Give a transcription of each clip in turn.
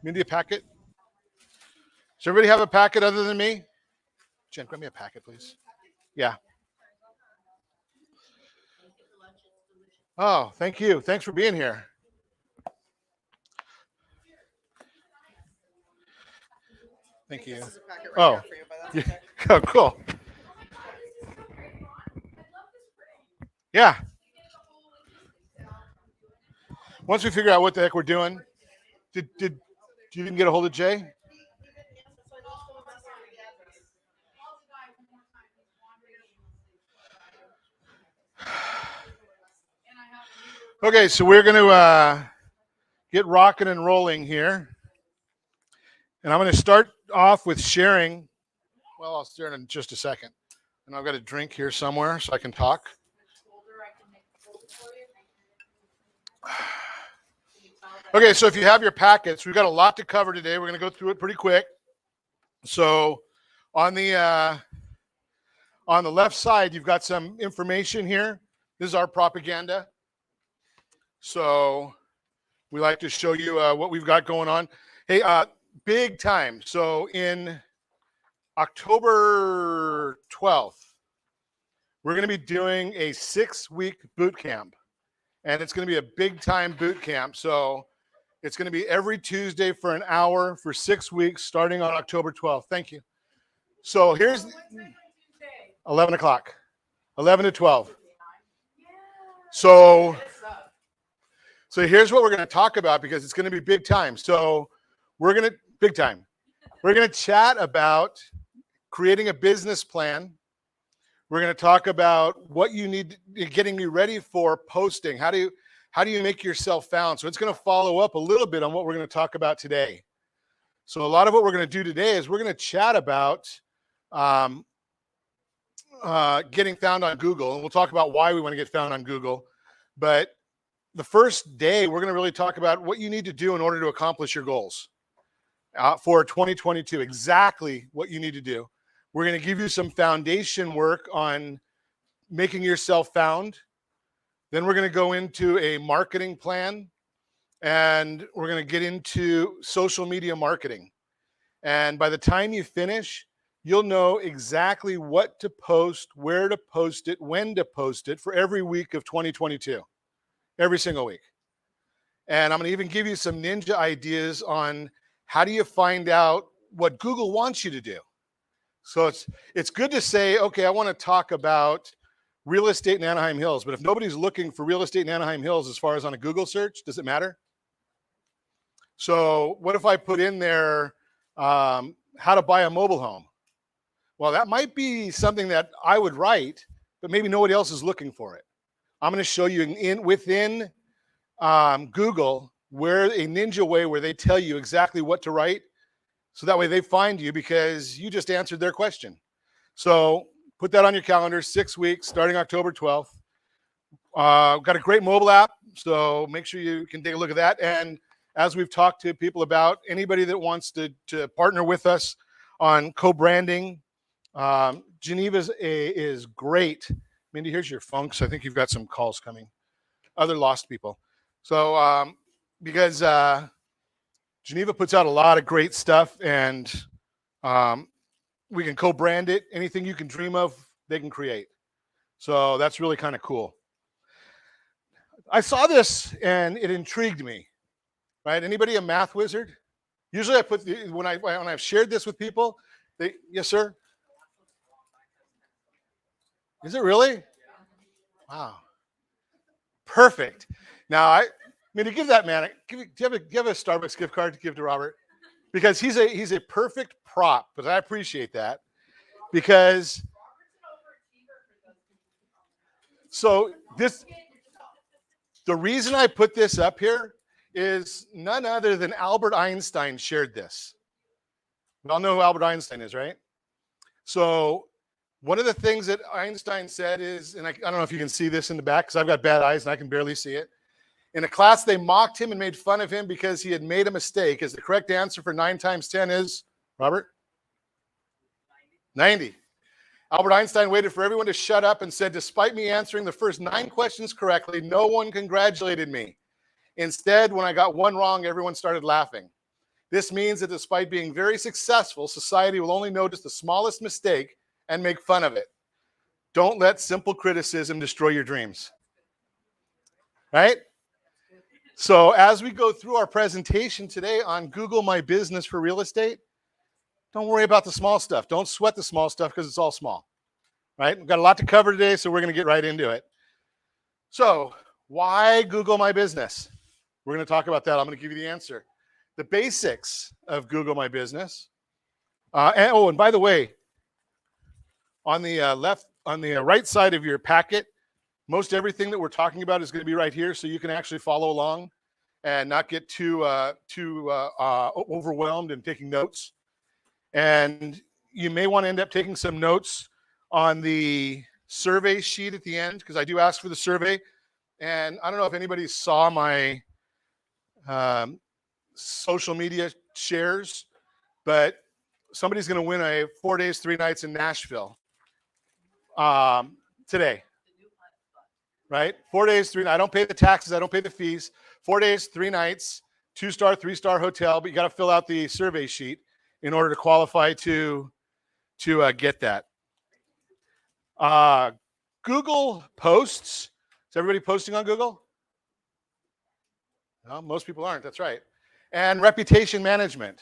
Mindy, a packet? Does everybody have a packet other than me? Jen, grab me a packet, please. Yeah. Oh, thank you. Thanks for being here. Thank you. Oh, oh, cool. Yeah. Once we figure out what the heck we're doing, did you even get a hold of Jay? Okay, so we're going to get rocking and rolling here. And I'm going to start off with sharing. Well, I'll share in just a second. And I've got a drink here somewhere so I can talk. Okay, so if you have your packets, we've got a lot to cover today. We're going to go through it pretty quick. So on the left side, you've got some information here. This is our propaganda. So we like to show you what we've got going on. Hey, big time. So in October 12th, we're going to be doing a 6-week boot camp. And it's going to be a big time boot camp. So it's going to be every Tuesday for an hour for 6 weeks, starting on October 12th. Thank you. So here's 11 o'clock, 11 to 12. So here's what we're going to talk about because it's going to be big time. So we're going to chat about creating a business plan. We're going to talk about what you need, getting you ready for posting. How do you make yourself found? So it's going to follow up a little bit on what we're going to talk about today. So a lot of what we're going to do today is we're going to chat about getting found on Google. And we'll talk about why we want to get found on Google. But the first day, we're going to really talk about what you need to do in order to accomplish your goals for 2022, exactly what you need to do. We're going to give you some foundation work on making yourself found. Then we're going to go into a marketing plan, and we're going to get into social media marketing. And by the time you finish, you'll know exactly what to post, where to post it, when to post it for every week of 2022, every single week. And I'm going to even give you some ninja ideas on how do you find out what Google wants you to do. So it's good to say, okay, I want to talk about real estate in Anaheim Hills, but if nobody's looking for real estate in Anaheim Hills as far as on a Google search, does it matter? So what if I put in there how to buy a mobile home? Well, that might be something that I would write, but maybe nobody else is looking for it. I'm going to show you within Google where a ninja way where they tell you exactly what to write. So that way they find you because you just answered their question. So put that on your calendar, 6 weeks, starting October 12th. Got a great mobile app, so make sure you can take a look at that. And as we've talked to people about, anybody that wants to partner with us on co-branding, Geneva is great. Mindy, here's your phone, because I think you've got some calls coming. Other lost people. So because Geneva puts out a lot of great stuff, and we can co-brand it. Anything you can dream of, they can create. So that's really kind of cool. I saw this and it intrigued me. Right? Anybody a math wizard? Usually I put when I've shared this with people, yes, sir. Is it really? Wow. Perfect. Now to give that man, do you have a Starbucks gift card to give to Robert? Because he's a perfect prop, but I appreciate that. Because so the reason I put this up here is none other than Albert Einstein shared this. We all know who Albert Einstein is, right? So one of the things that Einstein said is, and I don't know if you can see this in the back because I've got bad eyes and I can barely see it. In a class, they mocked him and made fun of him because he had made a mistake. As the correct answer for 9 times 10 is, Robert? 90. Albert Einstein waited for everyone to shut up and said, despite me answering the first 9 questions correctly, no one congratulated me. Instead, when I got one wrong, everyone started laughing. This means that despite being very successful, society will only notice the smallest mistake and make fun of it. Don't let simple criticism destroy your dreams. Right? So as we go through our presentation today on Google My Business for real estate, don't worry about the small stuff. Don't sweat the small stuff because it's all small. Right? We've got a lot to cover today, so we're going to get right into it. So why Google My Business? We're going to talk about that. I'm going to give you the answer. The basics of Google My Business. And by the way, on the right side of your packet, most everything that we're talking about is going to be right here, so you can actually follow along and not get too overwhelmed and taking notes. And you may want to end up taking some notes on the survey sheet at the end, because I do ask for the survey. And I don't know if anybody saw my social media shares, but somebody's going to win a 4 days, 3 nights in Nashville today. Right? 4 days, 3 nights. I don't pay the taxes. I don't pay the fees. 4 days, 3 nights, 2-star, 3-star hotel, but you got to fill out the survey sheet in order to qualify to get that. Google posts. Is everybody posting on Google? No, most people aren't. That's right. And reputation management.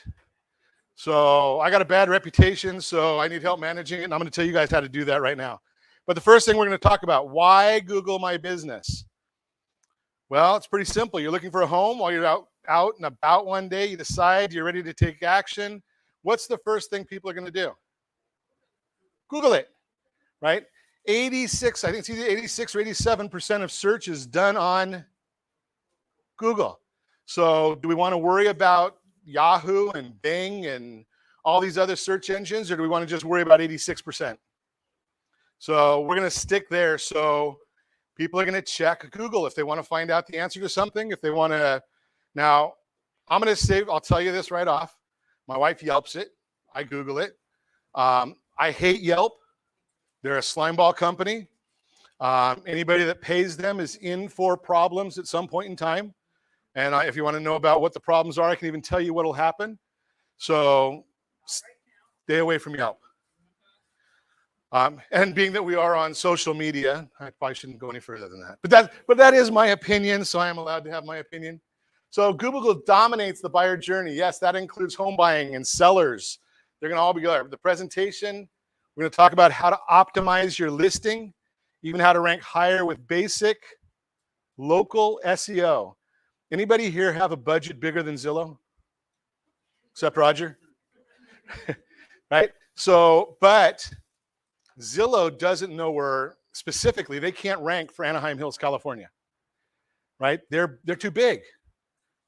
So I got a bad reputation, so I need help managing it, and I'm going to tell you guys how to do that right now. But the first thing we're going to talk about, why Google My Business? Well, it's pretty simple. You're looking for a home while you're out and about one day. You decide you're ready to take action. What's the first thing people are going to do? Google it, right? 86, I think it's either 86 or 87% of search is done on Google. So do we want to worry about Yahoo and Bing and all these other search engines, or do we want to just worry about 86%? So we're going to stick there. So people are going to check Google if they want to find out the answer to something. If they want to, now I'm going to say, I'll tell you this right off. My wife Yelps it. I Google it. I hate Yelp. They're a slimeball company. Anybody that pays them is in for problems at some point in time. And if you want to know about what the problems are, I can even tell you what will happen. So stay away from Yelp. And being that we are on social media, I probably shouldn't go any further than that. But that is my opinion, so I am allowed to have my opinion. So Google dominates the buyer journey. Yes, that includes home buying and sellers. They're going to all be there. The presentation, we're going to talk about how to optimize your listing, even how to rank higher with basic local SEO. Anybody here have a budget bigger than Zillow? Except Roger? Right? So, but Zillow doesn't know where specifically they can't rank for Anaheim Hills, California. Right? They're too big.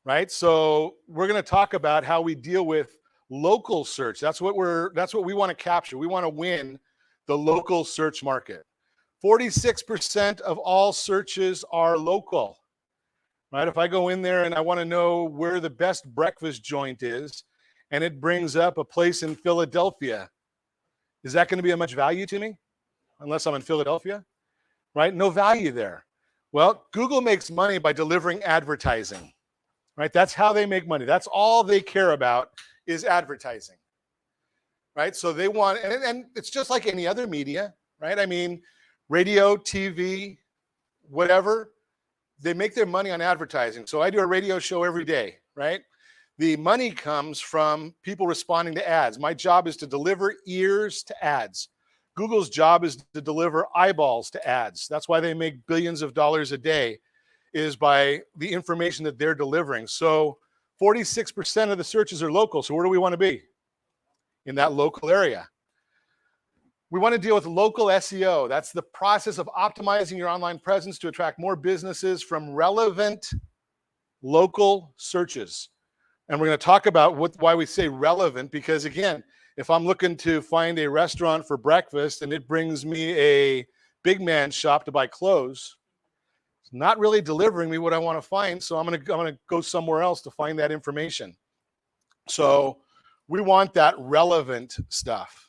Right? So we're going to talk about how we deal with local search. That's what we want to capture. We want to win the local search market. 46% of all searches are local. Right? If I go in there and I want to know where the best breakfast joint is, and it brings up a place in Philadelphia, is that going to be of much value to me? Unless I'm in Philadelphia, right? No value there. Well, Google makes money by delivering advertising, right? That's how they make money. That's all they care about is advertising, right? So they want, and it's just like any other media, right? I mean, radio, TV, whatever, they make their money on advertising. So I do a radio show every day, right? The money comes from people responding to ads. My job is to deliver ears to ads. Google's job is to deliver eyeballs to ads. That's why they make billions of dollars a day, is by the information that they're delivering. So 46% of the searches are local. So where do we want to be? In that local area. We want to deal with local SEO. That's the process of optimizing your online presence to attract more businesses from relevant local searches. And we're going to talk about why we say relevant, because again, if I'm looking to find a restaurant for breakfast and it brings me a big man shop to buy clothes, it's not really delivering me what I want to find. So I'm going to go somewhere else to find that information. So we want that relevant stuff.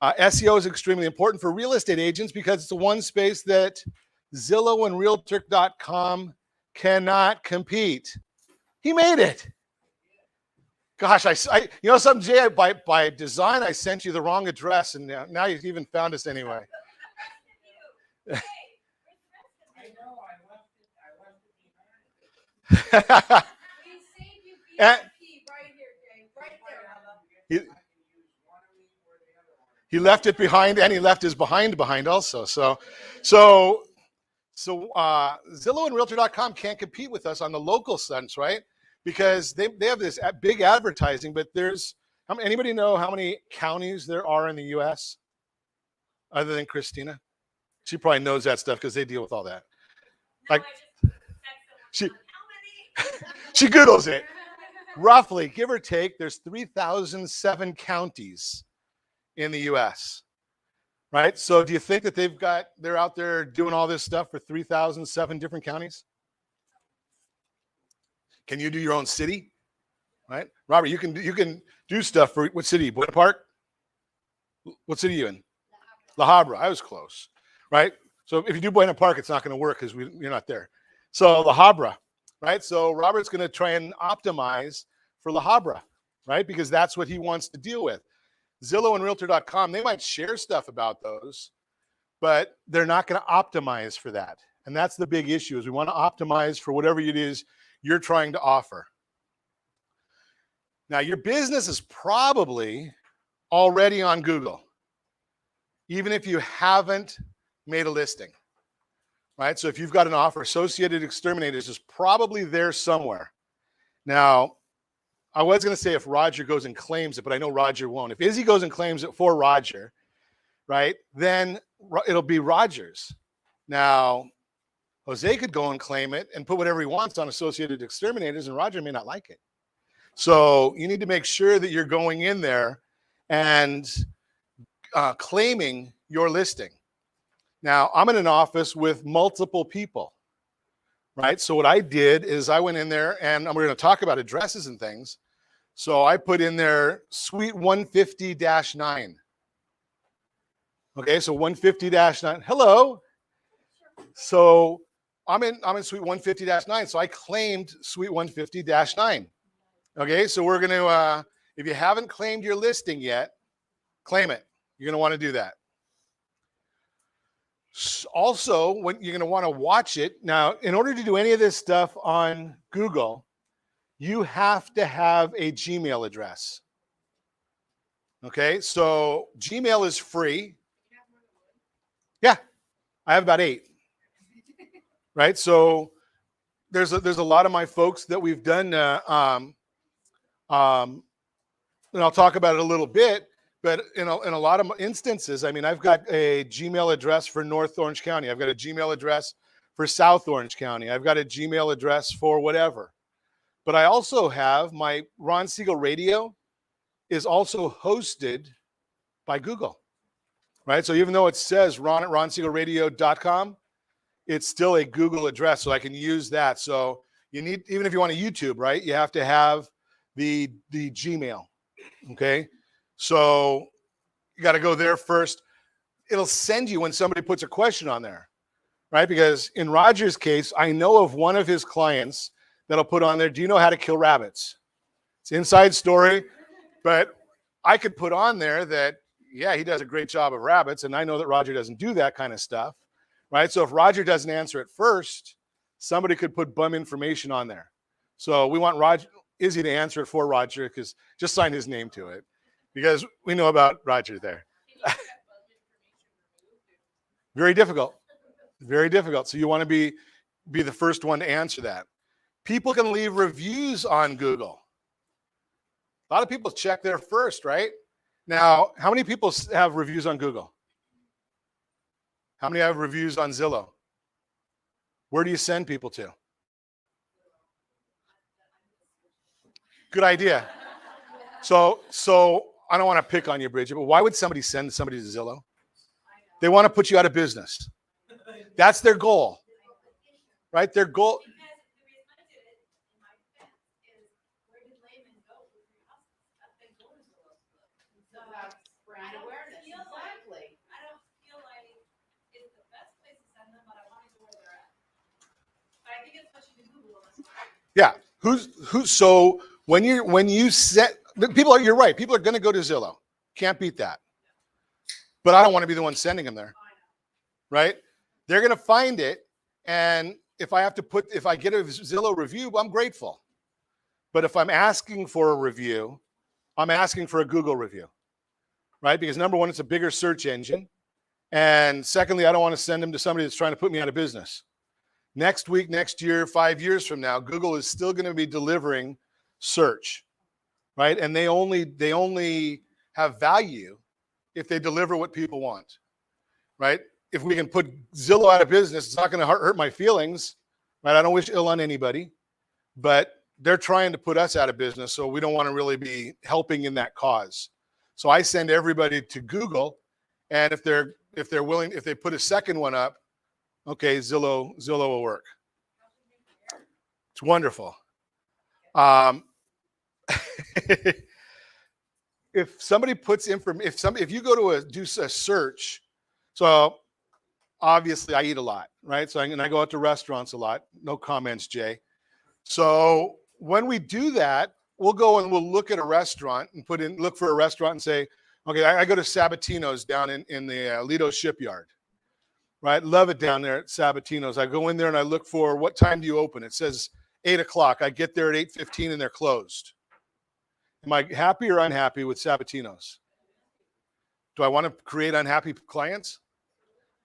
SEO is extremely important for real estate agents because it's the one space that Zillow and Realtor.com cannot compete. He made it. Gosh, you know something, Jay? By design, I sent you the wrong address, and now you've even found us anyway. I know, I left it behind. We saved you VIP right here, Jay. Right there. He left it behind, and he left his behind also. So Zillow and Realtor.com can't compete with us on the local sense, right? Because they have this big advertising, but anybody know how many counties there are in the U.S. other than Christina? She probably knows that stuff because they deal with all that. Like she Googles it. Roughly, give or take, there's 3,007 counties in the U.S. Right? So do you think that they're out there doing all this stuff for 3,007 different counties? Can you do your own city? Right? Robert, you can do stuff for what city? Buena Park? What city are you in? La Habra. I was close. Right? So if you do Buena Park, it's not going to work because you're not there. So La Habra, right? So Robert's going to try and optimize for La Habra, right? Because that's what he wants to deal with. Zillow and Realtor.com, they might share stuff about those, but they're not going to optimize for that. And that's the big issue, is we want to optimize for whatever it is you're trying to offer. Now, your business is probably already on Google, even if you haven't made a listing, right? So if you've got an offer, Associated Exterminators is probably there somewhere. Now, I was going to say if Roger goes and claims it, but I know Roger won't. If Izzy goes and claims it for Roger, right, then it'll be Roger's. Now, Jose could go and claim it and put whatever he wants on Associated Exterminators, and Roger may not like it. So you need to make sure that you're going in there and claiming your listing. Now, I'm in an office with multiple people, right? So what I did is I went in there, and we're going to talk about addresses and things. So I put in there Suite 150-9. Okay, so 150-9. Hello. So I'm in Suite 150-9. So I claimed Suite 150-9. Okay, so we're going to, if you haven't claimed your listing yet, claim it. You're going to want to do that. Also, when you're going to want to watch it. Now, in order to do any of this stuff on Google, you have to have a Gmail address. Okay, so Gmail is free. Yeah, I have about 8. Right, so there's a lot of my folks that we've done, and I'll talk about it a little bit. But in a lot of instances, I mean, I've got a Gmail address for North Orange County. I've got a Gmail address for South Orange County. I've got a Gmail address for whatever. But I also have my Ron Siegel Radio is also hosted by Google, right? So even though it says Ron at ronsiegelradio.com, it's still a Google address, so I can use that. So you need, even if you want a YouTube, right, you have to have the Gmail, okay? So you got to go there first. It'll send you when somebody puts a question on there, right? Because in Roger's case, I know of one of his clients that'll put on there, do you know how to kill rabbits? It's an inside story, but I could put on there that, yeah, he does a great job of rabbits, and I know that Roger doesn't do that kind of stuff, right? So if Roger doesn't answer it first, somebody could put bum information on there. So we want Izzy to answer it for Roger, because just sign his name to it, because we know about Roger there. Very difficult. Very difficult. So you want to be the first one to answer that. People can leave reviews on Google. A lot of people check there first, right? Now, how many people have reviews on Google? How many have reviews on Zillow? Where do you send people to? Good idea. So I don't want to pick on you, Bridget, but why would somebody send somebody to Zillow? They want to put you out of business. That's their goal, right? Their goal. Yeah. So When you set people are, you're right. People are going to go to Zillow. Can't beat that. But I don't want to be the one sending them there, right? They're going to find it, and if I get a Zillow review, I'm grateful. But if I'm asking for a review, I'm asking for a Google review, right? Because number one, it's a bigger search engine, and secondly, I don't want to send them to somebody that's trying to put me out of business. Next week, next year, 5 years from now, Google is still going to be delivering search, right? And they only have value if they deliver what people want, right? If we can put Zillow out of business, it's not going to hurt my feelings, right? I don't wish ill on anybody, but they're trying to put us out of business, so we don't want to really be helping in that cause. So I send everybody to Google, and if they're willing, if they put a second one up, okay, Zillow will work. It's wonderful. If somebody puts if you go to do a search, so obviously I eat a lot, right? So I go out to restaurants a lot. No comments, Jay. So when we do that, we'll go and we'll look at a restaurant and look for a restaurant and say, okay, I go to Sabatino's down in the Lido shipyard, right? Love it down there at Sabatino's. I go in there and I look for what time do you open? It says 8 o'clock. I get there at 8:15 and they're closed. Am I happy or unhappy with Sabatino's? Do I want to create unhappy clients?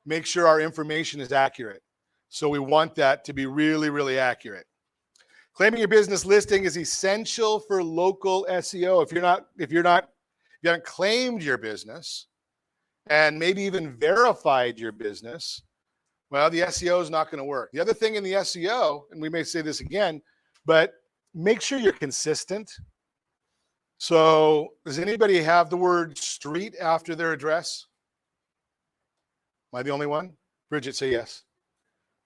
Make sure our information is accurate. So we want that to be really, really accurate. Claiming your business listing is essential for local SEO. If you haven't claimed your business and maybe even verified your business, well, the SEO is not going to work. The other thing in the SEO, and we may say this again, but make sure you're consistent. So does anybody have the word street after their address? Am I the only one? Bridget, say yes.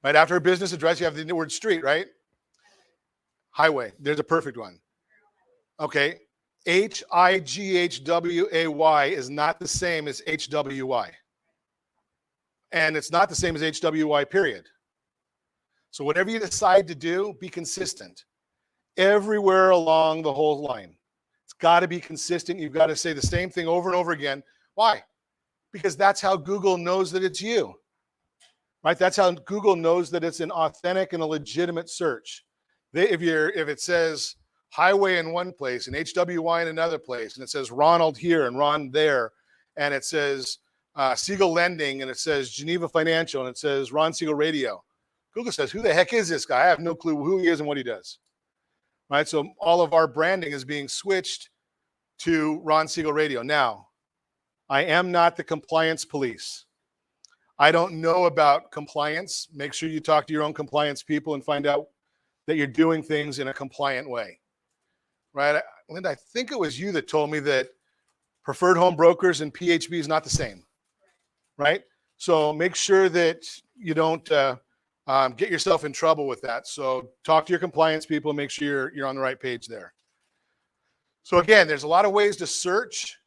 Right after a business address, you have the word street, right? Highway. There's a perfect one. Okay. HIGHWAY is not the same as HWY. And it's not the same as HWY, period. So whatever you decide to do, be consistent. Everywhere along the whole line. It's got to be consistent. You've got to say the same thing over and over again. Why? Because that's how Google knows that it's you, right? That's how Google knows that it's an authentic and a legitimate search. If it says highway in one place and HWY in another place, and it says Ronald here and Ron there, and it says Siegel Lending, and it says Geneva Financial, and it says Ron Siegel Radio, Google says, who the heck is this guy? I have no clue who he is and what he does. Right, so all of our branding is being switched to Ron Siegel Radio. Now, I am not the compliance police. I don't know about compliance. Make sure you talk to your own compliance people and find out that you're doing things in a compliant way. Right, Linda, I think it was you that told me that preferred home brokers and PHB is not the same. Right, so make sure that you don't get yourself in trouble with that. So talk to your compliance people and make sure you're on the right page there. So again, there's a lot of ways to search,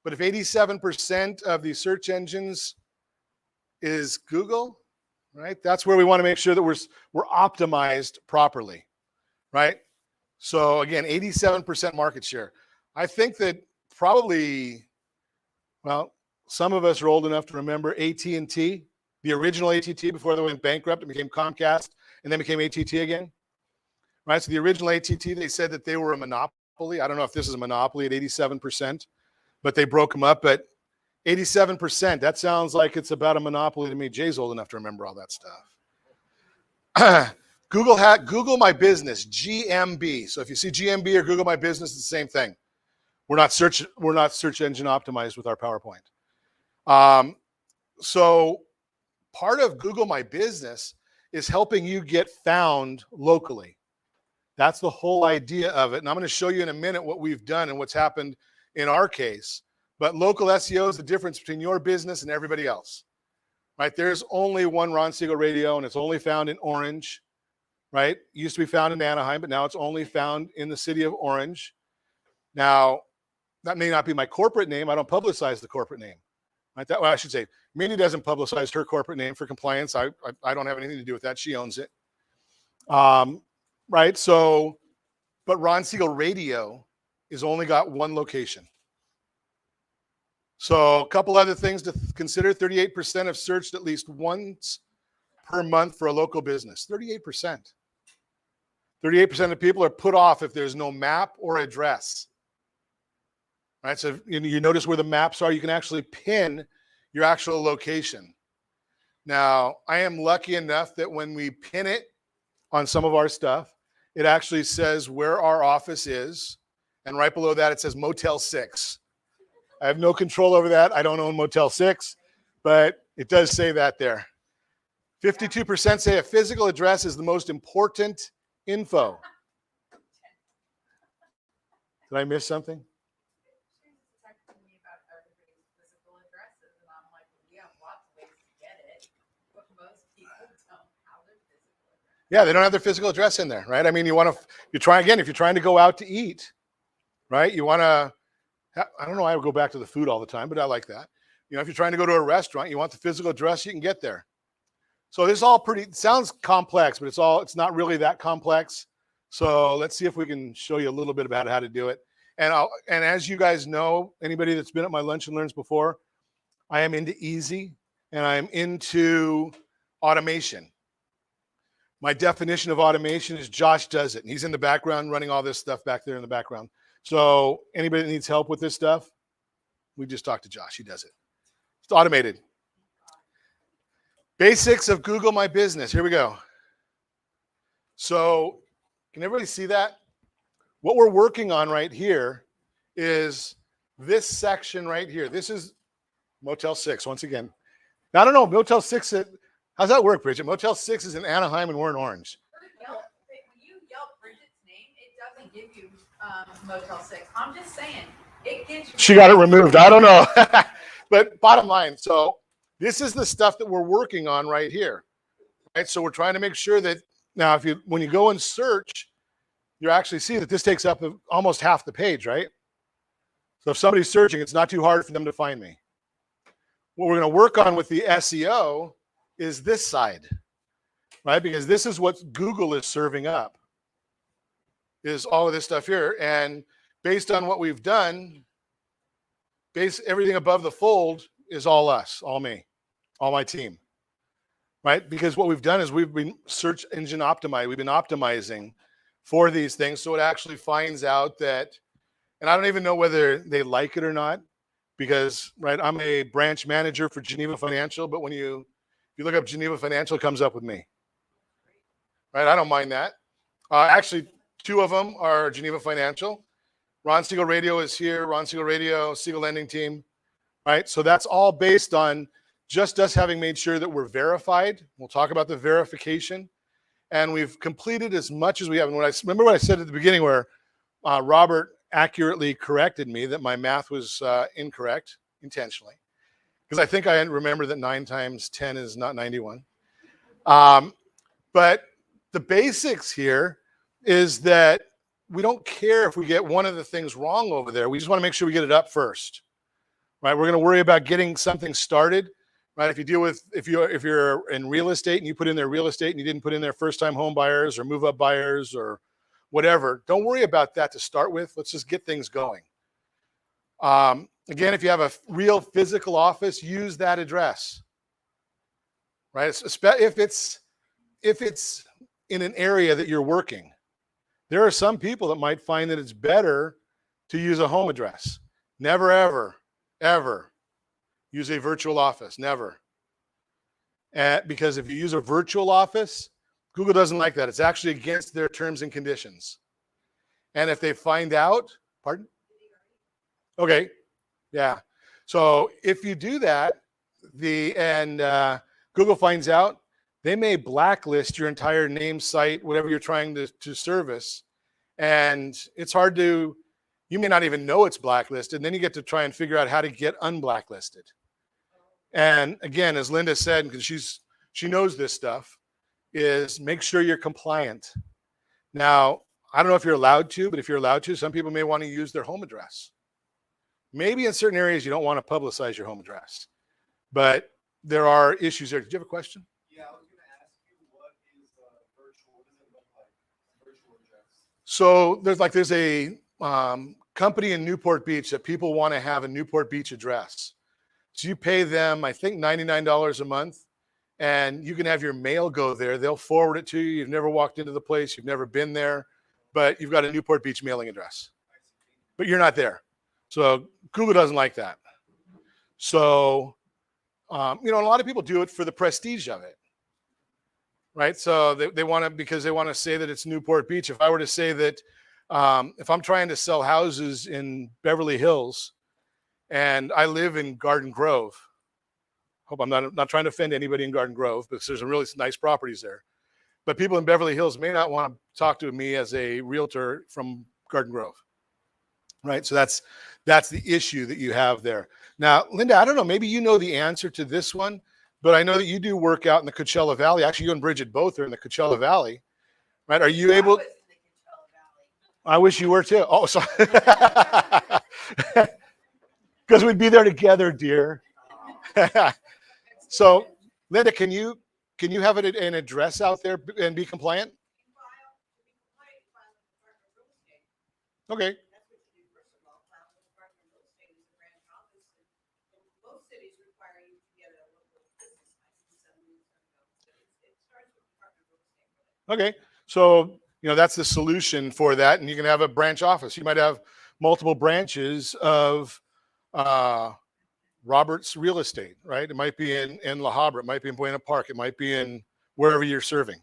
but if 87% of the search engines is Google, right? That's where we want to make sure that we're optimized properly, right? So again, 87% market share. I think that probably, well, some of us are old enough to remember AT&T. The original AT&T before they went bankrupt and became Comcast and then became AT&T again, right? So the original AT&T, they said that they were a monopoly. I don't know if this is a monopoly at 87%, but they broke them up. But 87%, that sounds like it's about a monopoly to me. Jay's old enough to remember all that stuff. Google My Business, GMB. So if you see GMB or Google My Business, it's the same thing. We're not search engine optimized with our PowerPoint. So part of Google My Business is helping you get found locally. That's the whole idea of it. And I'm going to show you in a minute what we've done and what's happened in our case. But local SEO is the difference between your business and everybody else, right? There's only one Ron Siegel Radio, and it's only found in Orange, right? It used to be found in Anaheim, but now it's only found in the city of Orange. Now, that may not be my corporate name. I don't publicize the corporate name. Right? Well, I should say, Minnie doesn't publicize her corporate name for compliance. I don't have anything to do with that. She owns it. Right? So But Ron Siegel Radio is only got one location. So a couple other things to consider. 38% have searched at least once per month for a local business. 38%. 38% of people are put off if there's no map or address. Right, so you notice where the maps are. You can actually pin your actual location. Now, I am lucky enough that when we pin it on some of our stuff, it actually says where our office is. And right below that, it says Motel 6. I have no control over that. I don't own Motel 6, but it does say that there. 52% say a physical address is the most important info. Did I miss something? She was texting me about everybody's physical addresses, and I'm like, we have lots of ways to get it, but most people don't have their physical address. Yeah, they don't have their physical address in there, right? I mean, you try again, if you're trying to go out to eat, right? You want to, I don't know, I would go back to the food all the time, but I like that. You know, if you're trying to go to a restaurant, you want the physical address, you can get there. So this all it sounds complex, but it's not really that complex. So let's see if we can show you a little bit about how to do it. And as you guys know, anybody that's been at my Lunch and Learns before, I am into easy and I'm into automation. My definition of automation is Josh does it. And he's in the background running all this stuff back there in the background. So anybody that needs help with this stuff, we just talk to Josh. He does it. It's automated. Basics of Google My Business. Here we go. So can everybody see that? What we're working on right here is this section right here. This is Motel 6, once again. Now, I don't know, Motel 6, how's that work, Bridget? Motel 6 is in Anaheim and we're in Orange. When you yell Bridget's name, it doesn't give you Motel 6. I'm just saying, it gives you. She got it removed. I don't know. But bottom line, so this is the stuff that we're working on right here. Right? So we're trying to make sure that now when you go and search, you actually see that this takes up almost half the page, right? So if somebody's searching, it's not too hard for them to find me. What we're going to work on with the SEO is this side, right? Because this is what Google is serving up, is all of this stuff here. And based on what we've done, everything above the fold is all us, all me, all my team, right? Because what we've done is we've been search engine optimized. We've been optimizing for these things. So it actually finds out that, and I don't even know whether they like it or not, because, right, I'm a branch manager for Geneva Financial, but if you look up Geneva Financial, it comes up with me, right? I don't mind that. Actually, two of them are Geneva Financial. Ron Siegel Radio is here. Ron Siegel Radio, Siegel Lending Team, right? So that's all based on just us having made sure that we're verified. We'll talk about the verification. And we've completed as much as we have. And remember what I said at the beginning where Robert accurately corrected me that my math was incorrect intentionally. Because I think I remember that 9 times 10 is not 91. But the basics here is that we don't care if we get one of the things wrong over there. We just want to make sure we get it up first, right? We're going to worry about getting something started, right? If you're in real estate and you put in there real estate and you didn't put in there first-time home buyers or move-up buyers or whatever, don't worry about that to start with. Let's just get things going. Again, if you have a real physical office, use that address, right? If it's in an area that you're working. There are some people that might find that it's better to use a home address. Never, ever, ever use a virtual office. Never. Because if you use a virtual office, Google doesn't like that. It's actually against their terms and conditions. And if they find out, pardon? Okay. Yeah. So if you do that, Google finds out, they may blacklist your entire name, site, whatever you're trying to service. And it's hard you may not even know it's blacklisted. And then you get to try and figure out how to get unblacklisted. And again, as Linda said, because she knows this stuff, is make sure you're compliant. Now, I don't know if you're allowed to, but if you're allowed to, some people may want to use their home address. Maybe in certain areas you don't want to publicize your home address. But there are issues there. Did you have a question? Yeah, I was going to ask you, what does it look like, a virtual address? So there's a company in Newport Beach that people want to have a Newport Beach address. So you pay them, I think, $99 a month, and you can have your mail go there. They'll forward it to you. You've never walked into the place. You've never been there, but you've got a Newport Beach mailing address, but you're not there. So Google doesn't like that. So, a lot of people do it for the prestige of it, right? So they want to, because they want to say that it's Newport Beach. If I were to say that, if I'm trying to sell houses in Beverly Hills and I live in Garden Grove, hope I'm not trying to offend anybody in Garden Grove, because there's some really nice properties there. But people in Beverly Hills may not want to talk to me as a realtor from Garden Grove, right? So that's the issue that you have there. Now, Linda, I don't know, maybe you know the answer to this one, but I know that you do work out in the Coachella Valley. Actually, you and Bridget both are in the Coachella Valley, right? Are you able? I wish you were too. Oh, sorry. Because we'd be there together, dear. So, Linda, can you have an address out there and be compliant? Okay. Okay. So, that's the solution for that. And you can have a branch office. You might have multiple branches of Robert's Real Estate, right? It might be in La Habra. It might be in Buena Park. It might be in wherever you're serving.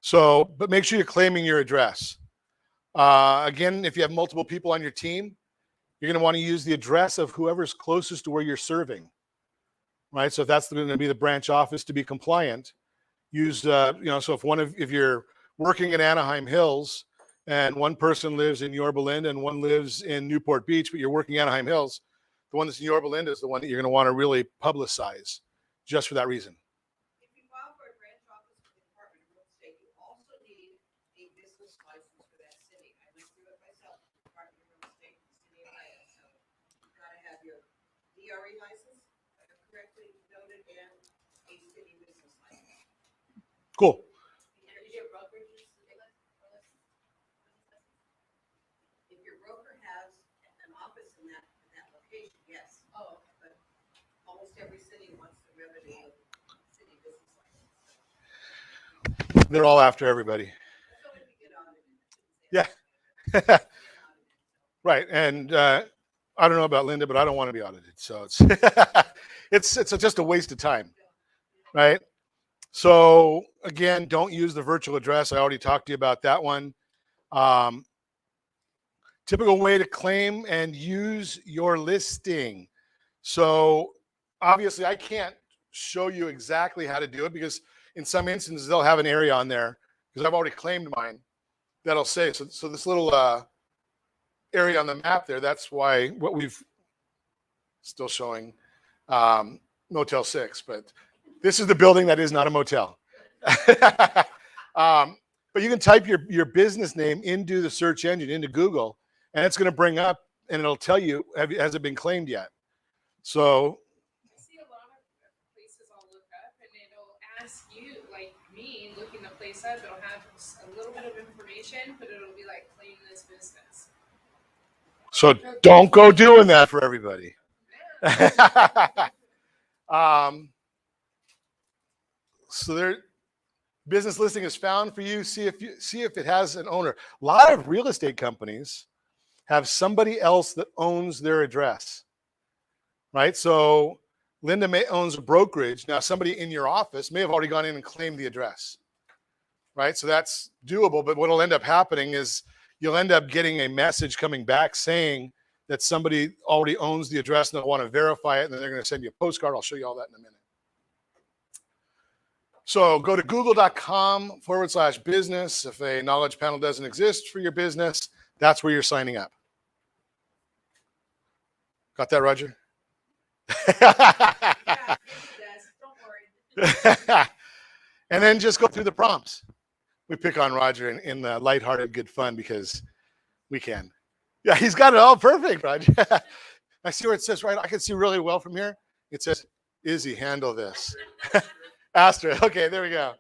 So, but make sure you're claiming your address. Again, if you have multiple people on your team, you're going to want to use the address of whoever's closest to where you're serving, right? So if that's going to be the branch office to be compliant, use, so if you're working in Anaheim Hills and one person lives in Yorba Linda and one lives in Newport Beach, but you're working Anaheim Hills, the one that's in Yorba Linda is the one that you're going to want to really publicize just for that reason. If you file for a branch office with the Department of Real Estate, you also need a business license for that city. I went through it myself, the Department of Real Estate, the city of Iowa. So you've got to have your DRE license, correctly noted, and a city business license. Cool. If your broker has an office in that location, yes. Oh, but almost every city wants the revenue of city business license. They're all after everybody. So when we get audited. Yeah. Right. And I don't know about Linda, but I don't want to be audited. So it's just a waste of time. Right. So again, don't use the virtual address. I already talked to you about that one. Typical way to claim and use your listing. So obviously I can't show you exactly how to do it, because in some instances they'll have an area on there, because I've already claimed mine, that'll say, so this little area on the map there, that's why what we've still showing Motel 6, but this is the building that is not a motel. But you can type your business name into the search engine, into Google, and it's going to bring up and it'll tell you, has it been claimed yet? So I see a lot of places I'll look up and it'll ask you, like me, looking the place up, it'll have a little bit of information, but it'll be like, claim this business. So don't go doing that for everybody. So their business listing is found for you. See if it has an owner. A lot of real estate companies have somebody else that owns their address, right? So Linda owns a brokerage. Now somebody in your office may have already gone in and claimed the address, right? So that's doable. But what'll end up happening is you'll end up getting a message coming back saying that somebody already owns the address and they'll want to verify it, and then they're going to send you a postcard. I'll show you all that in a minute. So go to google.com/business. If a knowledge panel doesn't exist for your business, that's where you're signing up. Got that, Roger? Yeah, don't worry. And then just go through the prompts. We pick on Roger in the lighthearted good fun because we can. Yeah, he's got it all perfect, Roger. I see where it says, right? I can see really well from here. It says, Izzy, handle this. Astra. Okay, there we go.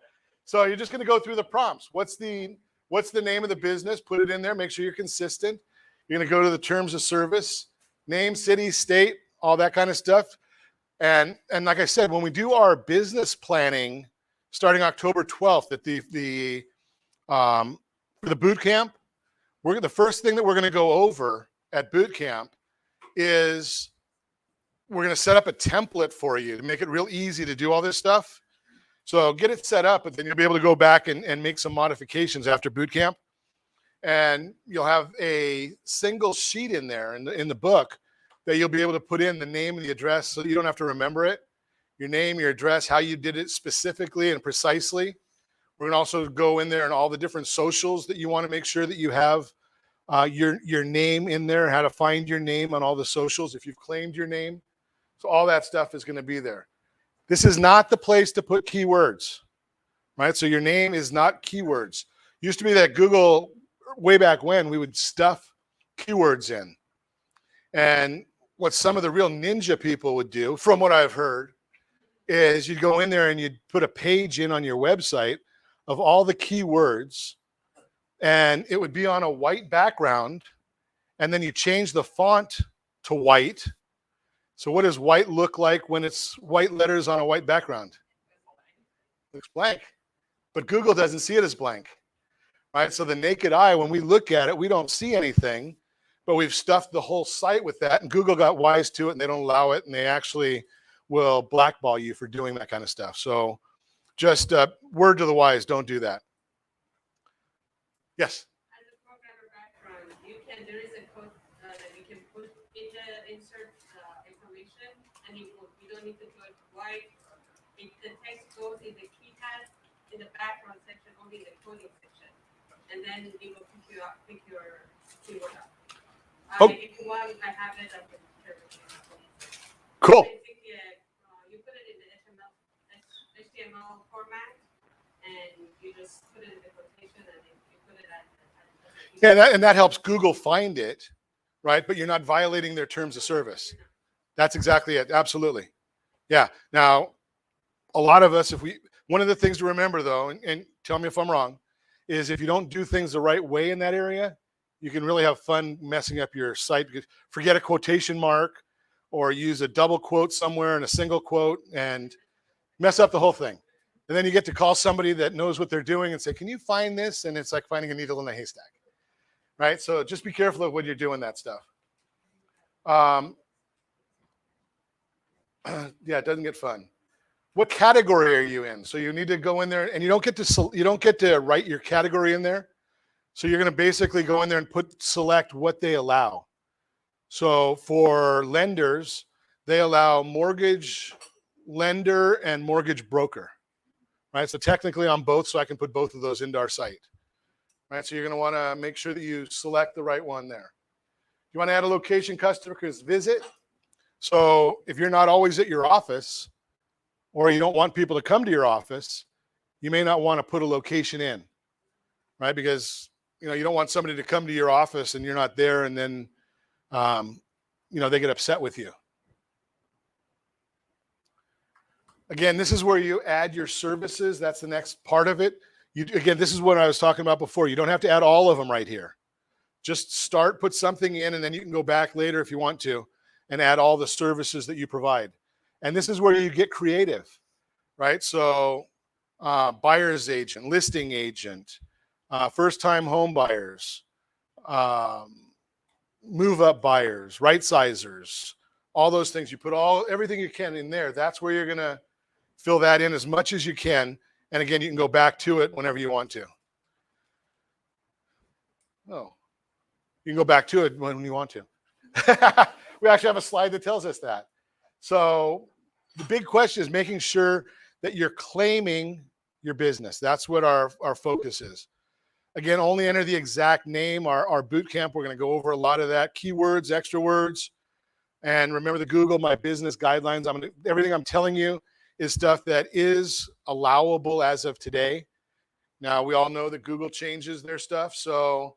So you're just going to go through the prompts. What's the What's the name of the business? Put it in there. Make sure you're consistent. You're going to go to the terms of service, name, city, state, all that kind of stuff. And like I said, when we do our business planning starting October 12th at for the boot camp, the first thing that we're going to go over at boot camp is we're going to set up a template for you to make it real easy to do all this stuff. So get it set up, and then you'll be able to go back and make some modifications after boot camp. And you'll have a single sheet in there in the book that you'll be able to put in the name and the address so that you don't have to remember it. Your name, your address, how you did it specifically and precisely. We're going to also go in there and all the different socials that you want to make sure that you have your name in there, how to find your name on all the socials if you've claimed your name. So all that stuff is going to be there. This is not the place to put keywords, right? So your name is not keywords. Used to be that Google, way back when, we would stuff keywords in. And what some of the real ninja people would do, from what I've heard, is you'd go in there and you'd put a page in on your website of all the keywords, and it would be on a white background, and then you change the font to white. So what does white look like when it's white letters on a white background? Looks blank. But Google doesn't see it as blank, right? So the naked eye, when we look at it, we don't see anything, but we've stuffed the whole site with that, and Google got wise to it, and they don't allow it, and they actually will blackball you for doing that kind of stuff. So just word to the wise, don't do that. Yes? As a programmer background, there is a code that you can put in the insert information, and you don't need to put white. If the text goes in the keypad in the background section, only the coding section, and then it will pick your keyword up. If you want, I have it up in the Cool. basically, you put it in the HTML format, and you just put it in the quotation, and you put it at Yeah, and that helps Google find it, right? But you're not violating their terms of service. That's exactly it. Absolutely. Yeah. Now, a lot of us, one of the things to remember though, and tell me if I'm wrong, is if you don't do things the right way in that area, you can really have fun messing up your site. Forget a quotation mark or use a double quote somewhere and a single quote and mess up the whole thing. And then you get to call somebody that knows what they're doing and say, can you find this? And it's like finding a needle in a haystack, right? So just be careful of when you're doing that stuff. Yeah, it doesn't get fun. What category are you in? So you need to go in there, and you don't get to write your category in there. So you're going to basically go in there and select what they allow. So for lenders, they allow mortgage lender and mortgage broker, right? So technically on both, so I can put both of those into our site, right? So you're going to want to make sure that you select the right one there. You want to add a location customers visit. So if you're not always at your office, or you don't want people to come to your office, you may not want to put a location in, right? Because you don't want somebody to come to your office and you're not there, and then they get upset with you. Again, this is where you add your services. That's the next part of it. This is what I was talking about before. You don't have to add all of them right here. Just put something in, and then you can go back later if you want to and add all the services that you provide. And this is where you get creative, right? So buyer's agent, listing agent, first-time home buyers, move-up buyers, right-sizers, all those things. You put everything you can in there. That's where you're going to fill that in as much as you can. And again, you can go back to it whenever you want to. Oh, you can go back to it when you want to. We actually have a slide that tells us that. So the big question is making sure that you're claiming your business. That's what our focus is. Again, only enter the exact name. Our boot camp, we're going to go over a lot of that. Keywords, extra words. And remember the Google My Business guidelines. Everything I'm telling you is stuff that is allowable as of today. Now, we all know that Google changes their stuff. So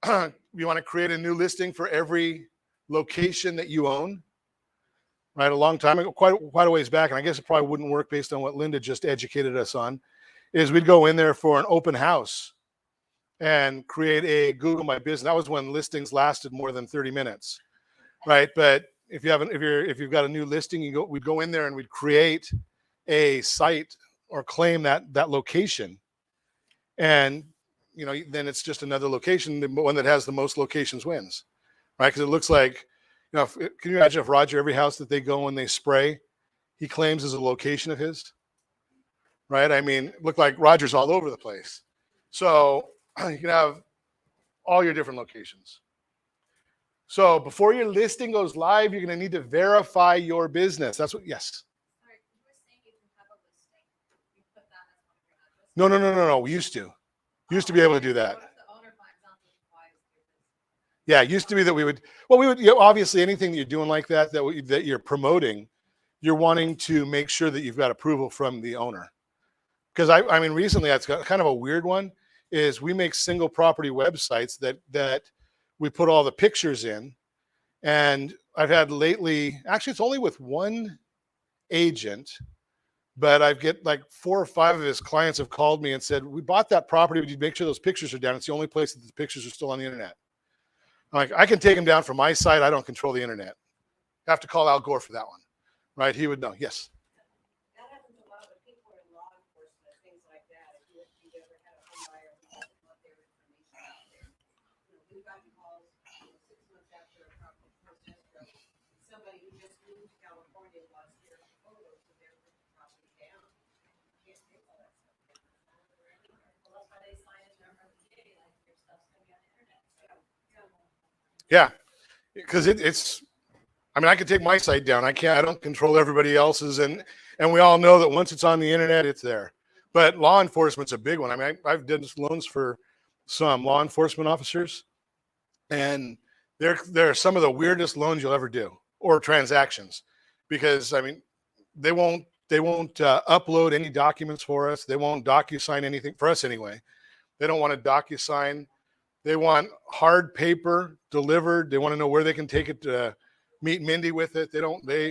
you want to create a new listing for every location that you own. Right, a long time ago, quite a ways back, and I guess it probably wouldn't work based on what Linda just educated us on, is we'd go in there for an open house. and create a Google My Business. That was when listings lasted more than 30 minutes, right? But if you've got a new listing, we'd go in there and we'd create a site or claim that location, and then it's just another location. The one that has the most locations wins, right? Because it looks like, can you imagine if Roger, every house that they go and they spray, he claims as a location of his, right? I mean, look like Roger's all over the place. So you can have all your different locations. So before your listing goes live, you're going to need to verify your business. That's what, yes. Sorry, you were saying if you have a listing, you put that as one of your addresses. No. We used to be able to do that. What if the owner finds out that you buy your business? Yeah, it used to be that we would, obviously anything that you're doing like that you're promoting, you're wanting to make sure that you've got approval from the owner. Because I mean, recently that's kind of a weird one, is we make single property websites that we put all the pictures in. And I've had lately, actually it's only with one agent, but I've get like 4 or 5 of his clients have called me and said, we bought that property, but you make sure those pictures are down. It's the only place that the pictures are still on the internet. I'm like, I can take them down from my site. I don't control the internet. I have to call Al Gore for that one, right? He would know. Yes. That happens a lot with people in law enforcement, things like that. If you've ever had a home buyer who doesn't want their information out there. We've gotten calls 6 months after a property was escrow. Somebody who just moved to California wants their photos of their property down. You can't take all that stuff down. Well, that's why they sign in their RTA, like your stuff's gonna be on the internet. Yeah. Because I mean, I can take my site down. I don't control everybody else's. And we all know that once it's on the internet, it's there. But law enforcement's a big one. I mean, I've done loans for some law enforcement officers, and they're some of the weirdest loans you'll ever do, or transactions, because I mean, they won't upload any documents for us. They won't DocuSign anything for us anyway. They don't want to DocuSign. They want hard paper delivered. They want to know where they can take it to meet Mindy with it. Yeah, what about the FBI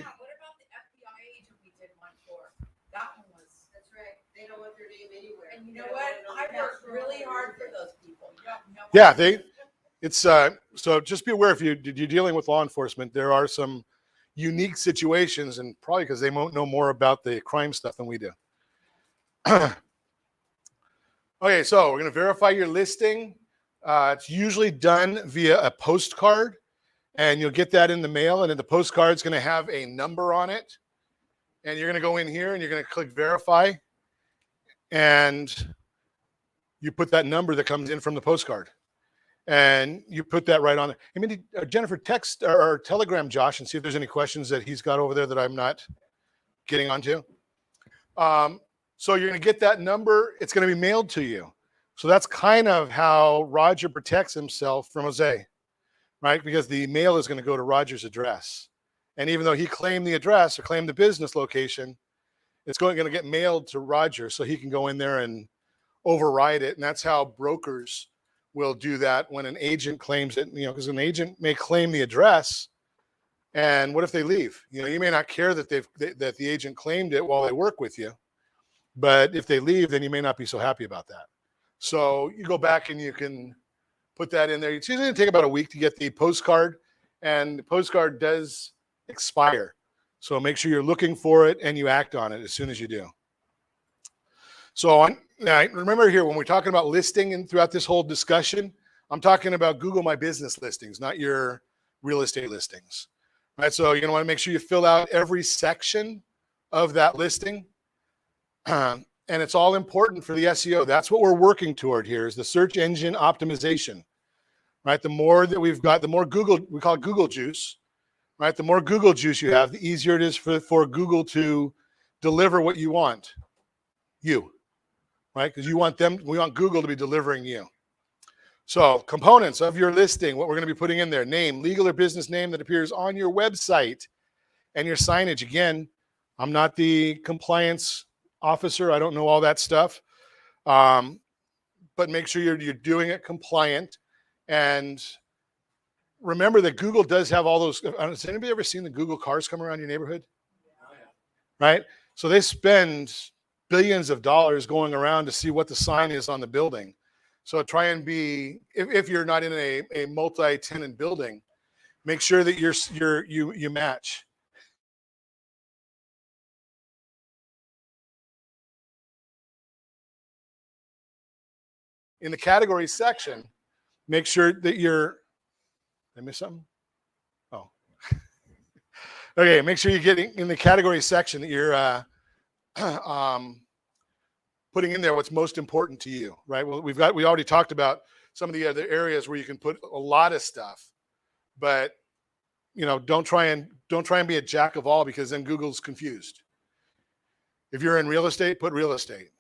agent we did one for? That one was. That's right. They don't want their name anywhere. And you know what? I worked really hard for those people. Yeah, it's so just be aware if you're dealing with law enforcement, there are some unique situations, and probably because they won't know more about the crime stuff than we do. Okay, so we're going to verify your listing. It's usually done via a postcard, and you'll get that in the mail, and then the postcard's going to have a number on it, and you're going to go in here and you're going to click verify, and you put that number that comes in from the postcard, and you put that right on there. I mean, Jennifer, text or telegram Josh and see if there's any questions that he's got over there that I'm not getting onto. So you're going to get that number. It's going to be mailed to you. So that's kind of how Roger protects himself from Jose, right? Because the mail is going to go to Roger's address. And even though he claimed the address or claimed the business location, it's going to get mailed to Roger so he can go in there and override it. And that's how brokers will do that when an agent claims it, because an agent may claim the address. And what if they leave? You may not care that that the agent claimed it while they work with you. But if they leave, then you may not be so happy about that. So you go back and you can put that in there. It's usually going to take about a week to get the postcard, and the postcard does expire. So make sure you're looking for it and you act on it as soon as you do. So remember here, when we're talking about listing and throughout this whole discussion, I'm talking about Google My Business listings, not your real estate listings. Right? So you're going to want to make sure you fill out every section of that listing. And it's all important for the SEO. That's what we're working toward here, is the search engine optimization, right? The more that we've got, the more Google, we call it Google juice, right? The more Google juice you have, the easier it is for Google to deliver what you want, right? Because we want Google to be delivering you. So components of your listing, what we're going to be putting in there: name, legal or business name that appears on your website, and your signage. Again, I'm not the compliance officer. I don't know all that stuff. But make sure you're doing it compliant. And remember that Google does have all those. Has anybody ever seen the Google cars come around your neighborhood? Right? So they spend billions of dollars going around to see what the sign is on the building. So try and be, if you're not in a multi-tenant building, make sure that you match. In the category section, make sure that you're, did I miss something? Oh. Okay, make sure you're getting in the category section that you're putting in there what's most important to you, right? Well, we already talked about some of the other areas where you can put a lot of stuff, but don't try and be a jack of all, because then Google's confused. If you're in real estate, put real estate,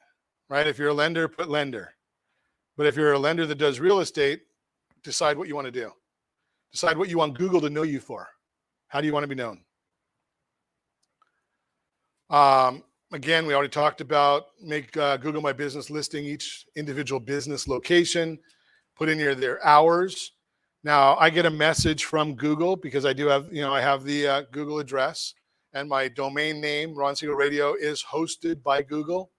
right? If you're a lender, put lender. But if you're a lender that does real estate, decide what you want to do. Decide what you want Google to know you for. How do you want to be known? Again, we already talked about make Google My Business listing each individual business location, put in their hours. Now, I get a message from Google because I do have, I have the Google address, and my domain name, Ron Siegel Radio, is hosted by Google.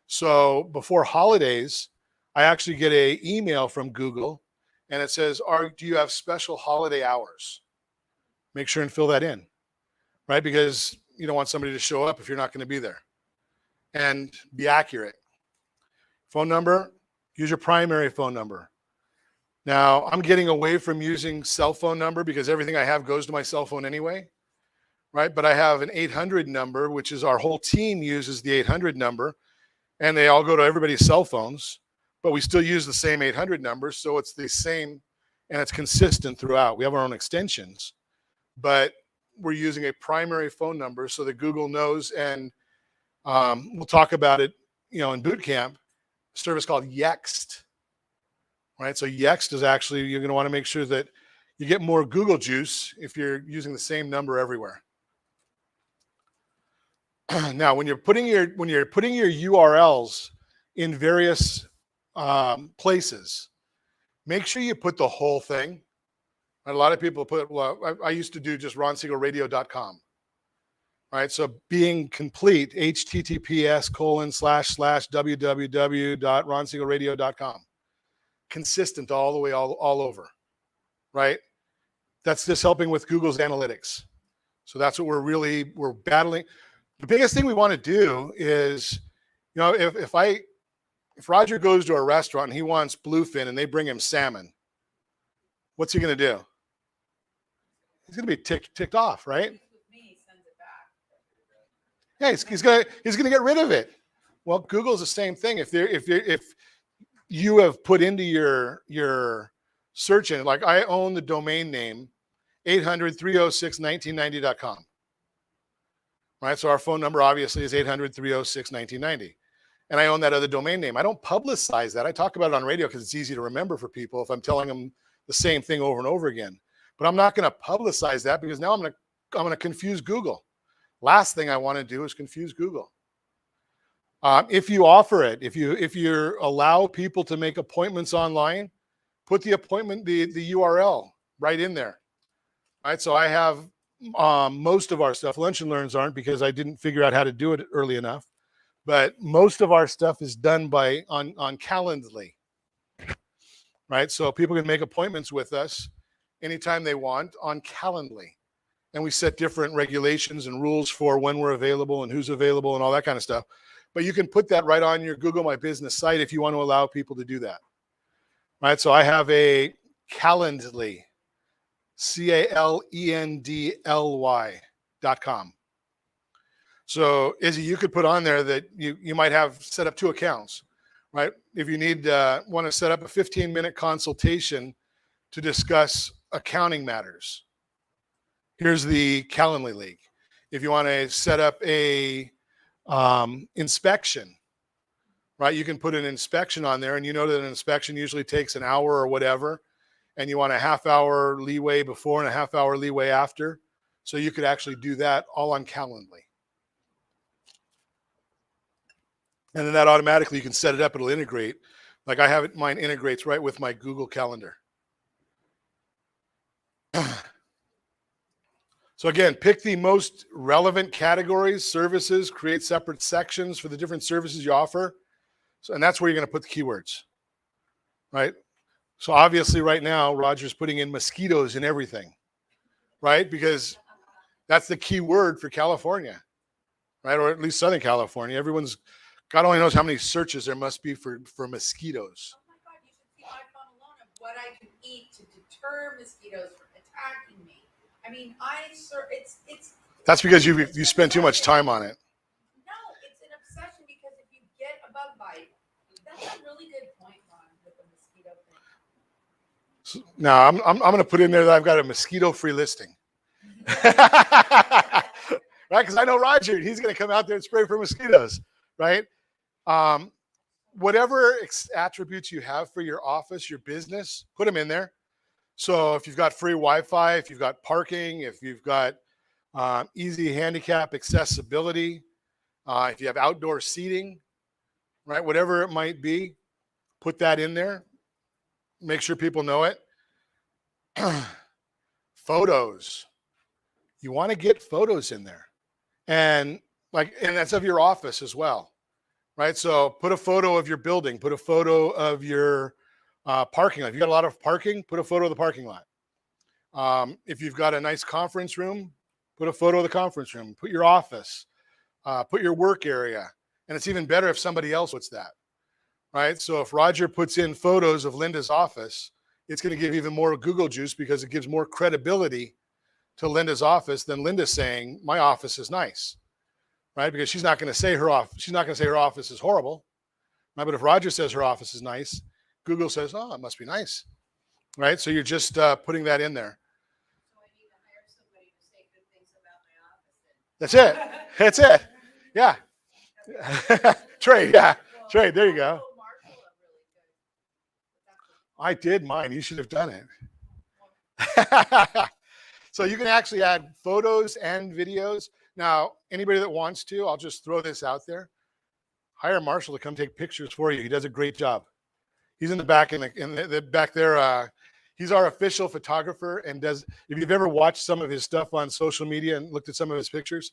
So before holidays, I actually get an email from Google, and it says, do you have special holiday hours? Make sure and fill that in, right? Because you don't want somebody to show up if you're not going to be there. And be accurate. Phone number, use your primary phone number. Now, I'm getting away from using cell phone number because everything I have goes to my cell phone anyway, right? But I have an 800 number, which is our whole team uses the 800 number, and they all go to everybody's cell phones, but we still use the same 800 number, so it's the same, and it's consistent throughout. We have our own extensions, but we're using a primary phone number so that Google knows, and we'll talk about it, in boot camp, a service called Yext, right? So Yext is actually, you're going to want to make sure that you get more Google juice if you're using the same number everywhere. Now, when you're putting your URLs in various places, make sure you put the whole thing. A lot of people put, I used to do just ronsiegelradio.com. Right, so being complete, https://www.ronsiegelradio.com. Consistent all the way, all over, right? That's just helping with Google's analytics. So that's what we're battling. The biggest thing we want to do is, if Roger goes to a restaurant and he wants bluefin and they bring him salmon, what's he going to do? He's going to be ticked off, right? Yeah, he's gonna get rid of it. Well, Google's the same thing. If you have put into your search engine, like I own the domain name 800-306-1990.com. Right? So our phone number obviously is 800-306-1990. And I own that other domain name. I don't publicize that. I talk about it on radio because it's easy to remember for people if I'm telling them the same thing over and over again. But I'm not going to publicize that because now I'm going to confuse Google. Last thing I want to do is confuse Google. If you offer it, if you allow people to make appointments online, put the appointment, the URL right in there. All right, so I have most of our stuff. Lunch and Learns aren't because I didn't figure out how to do it early enough. But most of our stuff is done on Calendly. Right, so people can make appointments with us anytime they want on Calendly. And we set different regulations and rules for when we're available and who's available and all that kind of stuff. But you can put that right on your Google My Business site if you want to allow people to do that. Right, so I have a Calendly, CALENDLY.com. So Izzy, you could put on there that you might have set up 2 accounts, right? If you want to set up a 15-minute consultation to discuss accounting matters, here's the Calendly link. If you want to set up a inspection, right? You can put an inspection on there, and you know that an inspection usually takes an hour or whatever, and you want a half-hour leeway before and a half-hour leeway after. So you could actually do that all on Calendly. And then that automatically, you can set it up, it'll integrate. Like I have it, mine integrates right with my Google Calendar. So again, pick the most relevant categories, services, create separate sections for the different services you offer. So, and that's where you're going to put the keywords. right? So obviously right now, Roger's putting in mosquitoes in everything, right? Because that's the key word for California, right? Or at least Southern California. God only knows how many searches there must be for mosquitoes. Oh my God, you should see my phone alone of what I can eat to deter mosquitoes from attacking me. I mean, it's. That's because you spend too much time on it. No, it's an obsession because if you get a bug bite, that's a really good point, Ron, with the mosquito thing. Now I'm going to put in there that I've got a mosquito-free listing. Right? Because I know Roger, he's going to come out there and spray for mosquitoes, right? Whatever attributes you have for your office, your business, put them in there. So if you've got free Wi-Fi, if you've got parking, if you've got easy handicap accessibility, if you have outdoor seating, right? Whatever it might be, put that in there. Make sure people know it. Photos. You want to get photos in there. And that's of your office as well, right? So put a photo of your building, put a photo of your parking lot. If you got a lot of parking, put a photo of the parking lot. If you've got a nice conference room, put a photo of the conference room. Put your office, put your work area. And it's even better if somebody else puts that, right? So if Roger puts in photos of Linda's office, it's going to give even more Google juice because it gives more credibility to Linda's office than Linda saying my office is nice, right? Because she's not going to say her office is horrible, right? But if Roger says her office is nice, Google says, oh, it must be nice, right? So you're just putting that in there. So I need to hire somebody to say good things about my office. That's it. That's it. Yeah. Trade. Yeah. Trade. There you go. Marshall are really good. I did mine. You should have done it. So you can actually add photos and videos. Now, anybody that wants to, I'll just throw this out there. Hire Marshall to come take pictures for you. He does a great job. He's in the back in the back there. He's our official photographer and does. If you've ever watched some of his stuff on social media and looked at some of his pictures,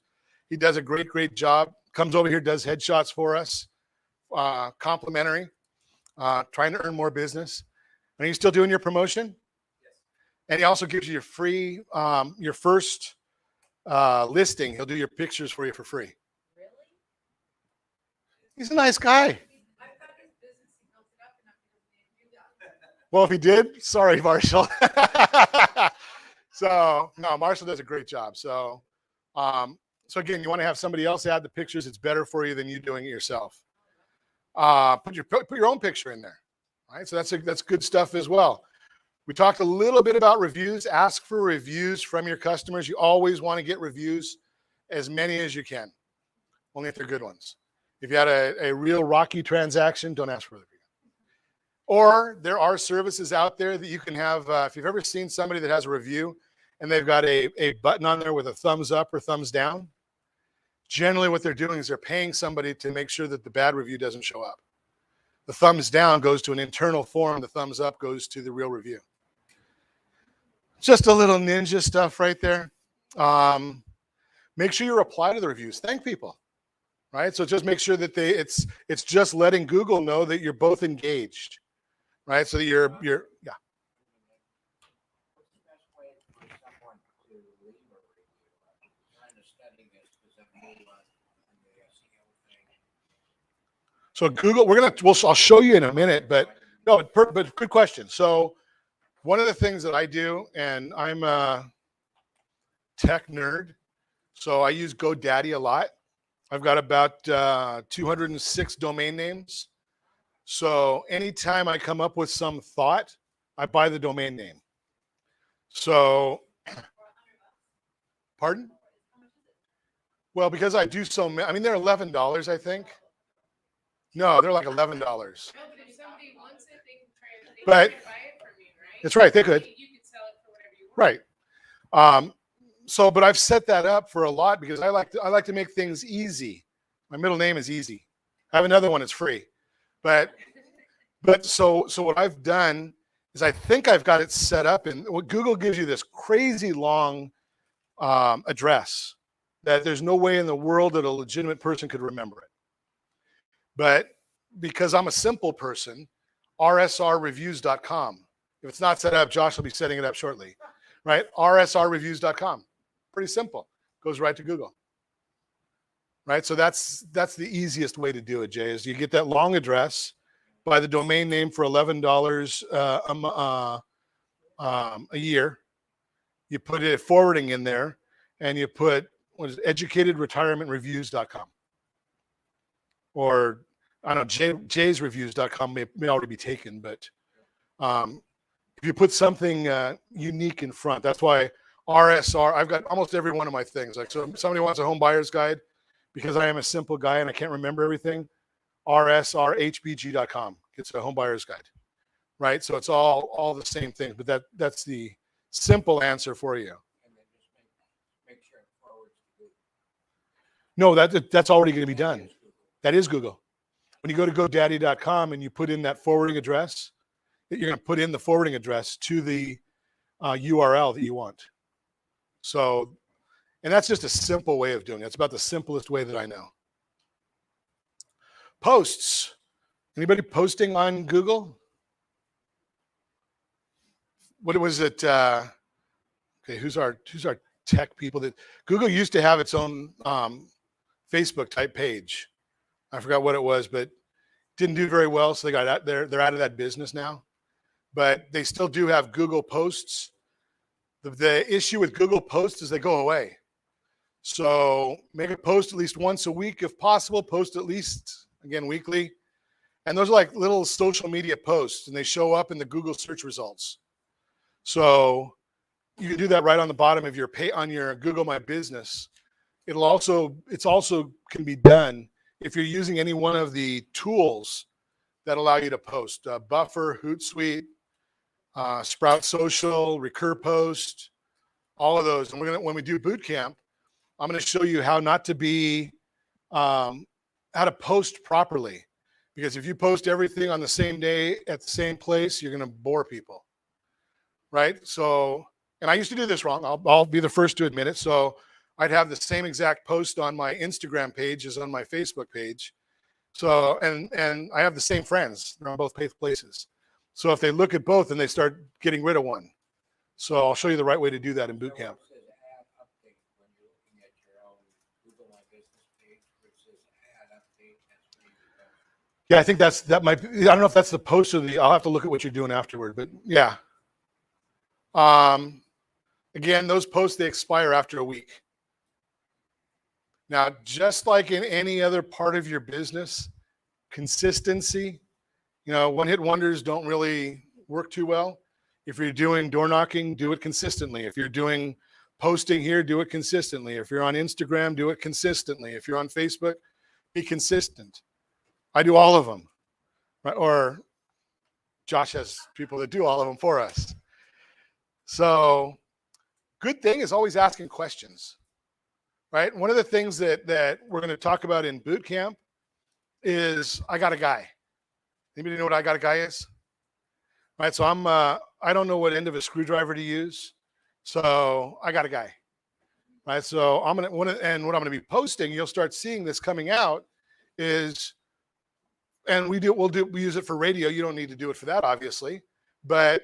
he does a great job. Comes over here, does headshots for us, complimentary, trying to earn more business. Are you still doing your promotion? And he also gives you your free, your first listing. He'll do your pictures for you for free. Really? He's a nice guy. I thought his business, he built it up enough to do that. Well, if he did, sorry, Marshall. So no, Marshall does a great job. So, so again, you want to have somebody else add the pictures. It's better for you than you doing it yourself. Put your own picture in there, right? So that's good stuff as well. We talked a little bit about reviews. Ask for reviews from your customers. You always want to get reviews, as many as you can, only if they're good ones. If you had a real rocky transaction, don't ask for a review. Or there are services out there that you can have. If you've ever seen somebody that has a review and they've got a button on there with a thumbs up or thumbs down, generally what they're doing is they're paying somebody to make sure that the bad review doesn't show up. The thumbs down goes to an internal form. The thumbs up goes to the real review. Just a little ninja stuff right there. Make sure you reply to the reviews. Thank people, right? So just make sure that it's just letting Google know that you're both engaged, right? So that you're yeah. What's the best way for someone to leave a review? I'm trying to study this because I'm new on the SEO thing. So Google, I'll show you in a minute, but good question. So one of the things that I do, and I'm a tech nerd, so I use GoDaddy a lot. I've got about 206 domain names. So anytime I come up with some thought, I buy the domain name. So, pardon? Well, because I do so many, I mean, they're $11, I think. No, they're like $11. No, but if somebody wants it, they can But- buy it from you, right? That's right, they could. You can sell it for whatever you want. Right. So, but I've set that up for a lot because I like to make things easy. My middle name is easy. I have another one, it's free. But so what I've done is I think I've got it set up, and Google gives you this crazy long address that there's no way in the world that a legitimate person could remember it. But because I'm a simple person, rsrreviews.com. If it's not set up, Josh will be setting it up shortly, right? rsrreviews.com. Pretty simple. Goes right to Google, right? So that's the easiest way to do it, Jay, is you get that long address, buy the domain name for $11 a year. You put it forwarding in there, and you put educatedretirementreviews.com, or I don't know, jaysreviews.com may already be taken, but if you put something unique in front, that's why RSR. I've got almost every one of my things. Like, so if somebody wants a home buyer's guide, because I am a simple guy and I can't remember everything, rsrhbg.com gets a home buyer's guide, right? So it's all the same thing, but that's the simple answer for you. And then just make sure it forwards to Google. No, that's already going to be done. That is Google. That is Google. When you go to GoDaddy.com and you put in that forwarding address, you're going to put in the forwarding address to the URL that you want. So, and that's just a simple way of doing it. It's about the simplest way that I know. Posts. Anybody posting on Google? What was it? Okay, who's our tech people? That Google used to have its own Facebook type page. I forgot what it was, but didn't do very well, so they got out. They're out of that business now. But they still do have Google Posts. The issue with Google Posts is they go away. So make a post at least once a week if possible. Post at least, again, weekly. And those are like little social media posts, and they show up in the Google search results. So you can do that right on the bottom of your on your Google My Business. It's also can be done if you're using any one of the tools that allow you to post. Buffer, Hootsuite, Sprout Social, Recur Post, all of those. And when we do boot camp, I'm going to show you how not to be, how to post properly. Because if you post everything on the same day at the same place, you're going to bore people, right? So, and I used to do this wrong. I'll be the first to admit it. So I'd have the same exact post on my Instagram page as on my Facebook page. So, and I have the same friends. They're on both places. So if they look at both, then they start getting rid of one. So I'll show you the right way to do that in boot camp. It says add update when you're looking at your own Google My Business page, where it says add update. That's where you go. Yeah, I think that might be, I don't know if that's the post or I'll have to look at what you're doing afterward, but yeah. Again, those posts, they expire after a week. Now, just like in any other part of your business, consistency, one-hit wonders don't really work too well. If you're doing door knocking, do it consistently. If you're doing posting here, do it consistently. If you're on Instagram, do it consistently. If you're on Facebook, be consistent. I do all of them, right? Or Josh has people that do all of them for us. So good thing is always asking questions, right? One of the things that we're going to talk about in boot camp is I got a guy. Anybody know what I got a guy is? Right, so I don't know what end of a screwdriver to use, so I got a guy. Right, so what I'm gonna be posting, you'll start seeing this coming out is, and we use it for radio. You don't need to do it for that, obviously. But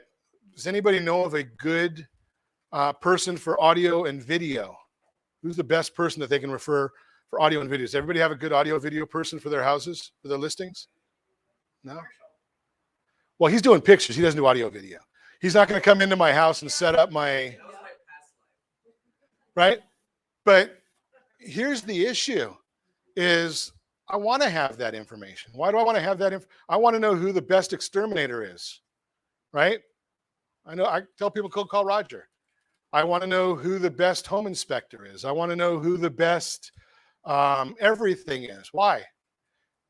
does anybody know of a good person for audio and video? Who's the best person that they can refer for audio and video? Does everybody have a good audio video person for their houses, for their listings? No? Well, he's doing pictures. He doesn't do audio video. He's not going to come into my house and set up my, right? But here's the issue is I want to have that information. Why do I want to have that? I want to know who the best exterminator is, right? I tell people call Roger. I want to know who the best home inspector is. I want to know who the best everything is. Why?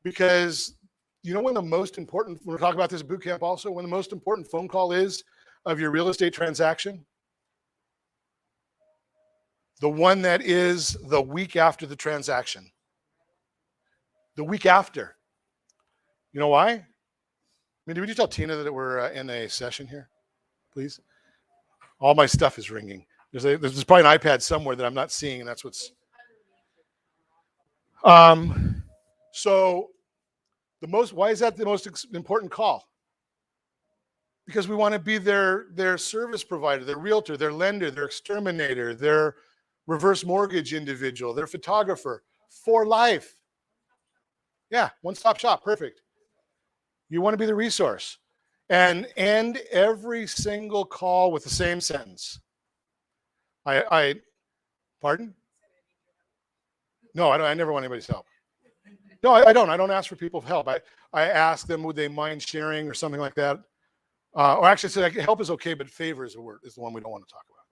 Because when the most important, we're talking about this at boot camp also, when the most important phone call is of your real estate transaction? The one that is the week after the transaction. The week after. You know why? Did you tell Tina that we're in a session here, please? All my stuff is ringing. There's probably an iPad somewhere that I'm not seeing, and that's what's. So why is that the most important call? because we want to be their service provider, their realtor, their lender, their exterminator, their reverse mortgage individual, their photographer for life. Yeah, one-stop shop, perfect. You want to be the resource. And end every single call with the same sentence. Pardon? No, I never want anybody's help. No, I don't. I don't ask for people's help. I ask them, would they mind sharing or something like that? Or actually, say help is okay, but favor is the one we don't want to talk about.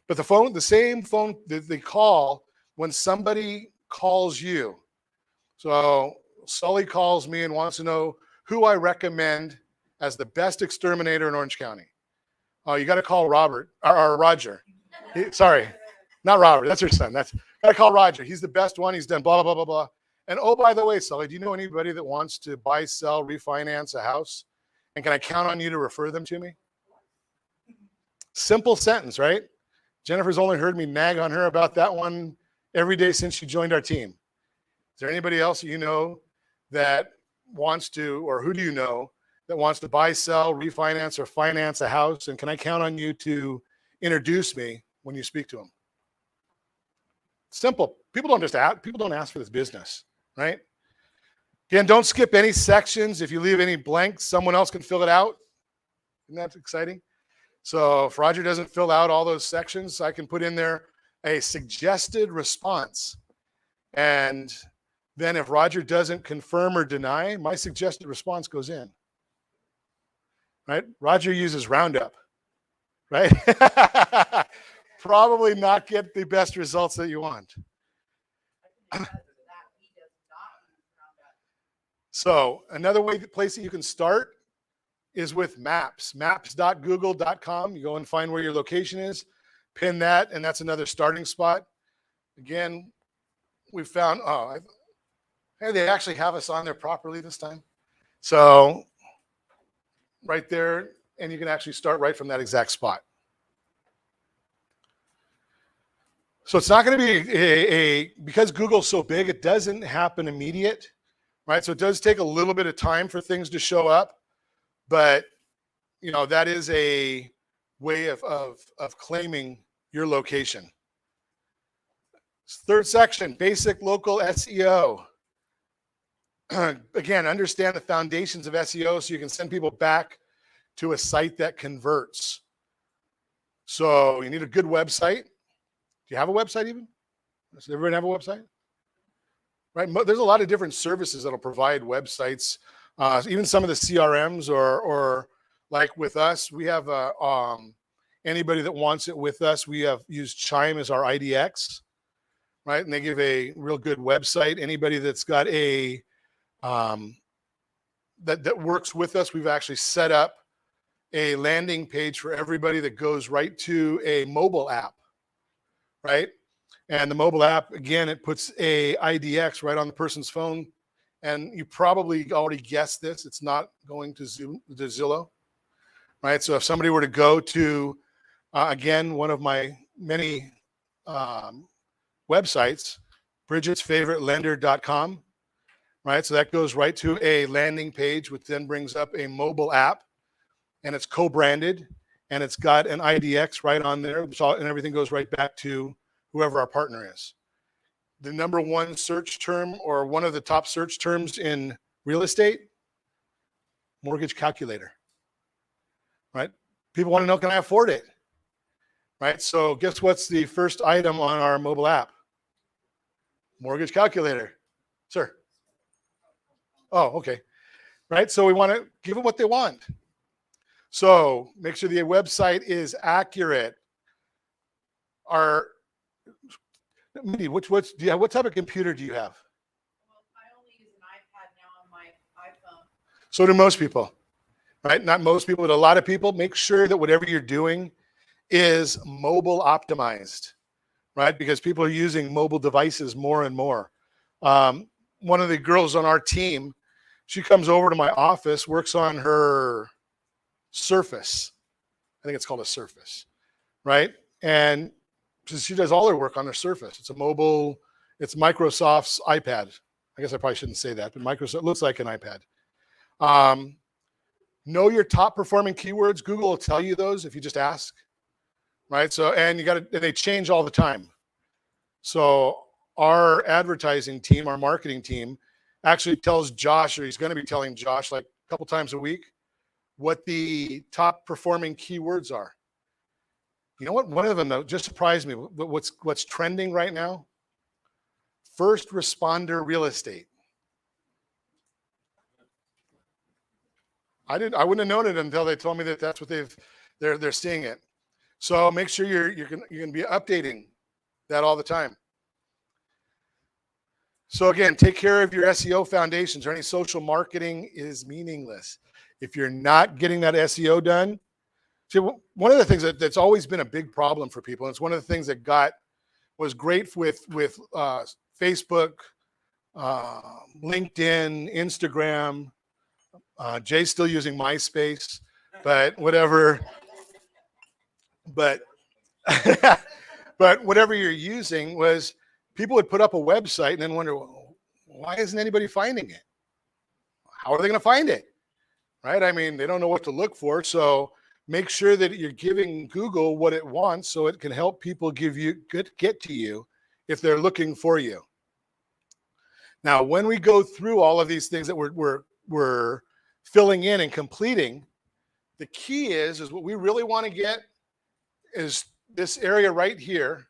But the same phone that they call when somebody calls you. So Sully calls me and wants to know who I recommend as the best exterminator in Orange County. Oh, you got to call Robert or Roger. Sorry, not Robert. That's your son. Got to call Roger. He's the best one. He's done blah, blah, blah, blah, blah. And oh, by the way, Sully, do you know anybody that wants to buy, sell, refinance a house? And can I count on you to refer them to me? Simple sentence, right? Jennifer's only heard me nag on her about that one every day since she joined our team. Is there anybody else that you know that wants to, or who do you know that wants to buy, sell, refinance, or finance a house? And can I count on you to introduce me when you speak to them? Simple. People don't ask for this business, right? Again, don't skip any sections. If you leave any blanks, someone else can fill it out. Isn't that exciting? So if Roger doesn't fill out all those sections, I can put in there a suggested response. And then if Roger doesn't confirm or deny, my suggested response goes in. Right? Roger uses Roundup, right? Probably not get the best results that you want. So another place that you can start is with maps, maps.google.com. You go and find where your location is, pin that, and that's another starting spot. Again, we found, hey, they actually have us on there properly this time. So right there, and you can actually start right from that exact spot. So it's not going to be because Google's so big, it doesn't happen immediate, right? So it does take a little bit of time for things to show up, but that is a way of claiming your location. Third section, basic local SEO. Again, understand the foundations of SEO so you can send people back to a site that converts. So you need a good website. Do you have a website even? Does everyone have a website? Right. There's a lot of different services that'll provide websites. Even some of the CRMs or like with us, we have anybody that wants it with us. We have used Chime as our IDX, right? And they give a real good website. Anybody that's got a that works with us, we've actually set up a landing page for everybody that goes right to a mobile app, right? And the mobile app, again, it puts a IDX right on the person's phone. And you probably already guessed this. It's not going to Zillow, right? So if somebody were to go to, again, one of my many websites, bridgetsfavoritelender.com, right? So that goes right to a landing page, which then brings up a mobile app, and it's co-branded, and it's got an IDX right on there, and everything goes right back to whoever our partner is. The number one search term, or one of the top search terms in real estate, mortgage calculator, right? People want to know, can I afford it? Right? So guess what's the first item on our mobile app? Mortgage calculator. Sir. Oh, okay. Right? So we want to give them what they want. So make sure the website is accurate. Mindy, what type of computer do you have? Well, I only use an iPad now on my iPhone. So do most people, right? Not most people, but a lot of people. Make sure that whatever you're doing is mobile optimized, right? Because people are using mobile devices more and more. One of the girls on our team, she comes over to my office, works on her Surface. I think it's called a Surface, right? And she does all her work on her Surface. It's Microsoft's iPad. I guess I probably shouldn't say that, but Microsoft looks like an iPad. Know your top performing keywords. Google will tell you those if you just ask, right? So, and and they change all the time. So our advertising team, our marketing team, actually tells Josh, or he's going to be telling Josh like a couple times a week, what the top performing keywords are. You know what? One of them though just surprised me. What's trending right now? First responder real estate. I wouldn't have known it until they told me that that's what they're seeing it. So make sure you're gonna be updating that all the time. So again, take care of your SEO foundations, or any social marketing is meaningless if you're not getting that SEO done. See, one of the things that's always been a big problem for people, and it's one of the things that was great with Facebook, LinkedIn, Instagram. Jay's still using MySpace, but whatever. But but whatever you're using, was people would put up a website and then wonder, well, why isn't anybody finding it? How are they going to find it? Right? I mean, they don't know what to look for. So make sure that you're giving Google what it wants so it can help people get to you if they're looking for you. Now, when we go through all of these things that we're filling in and completing, the key is what we really want to get is this area right here.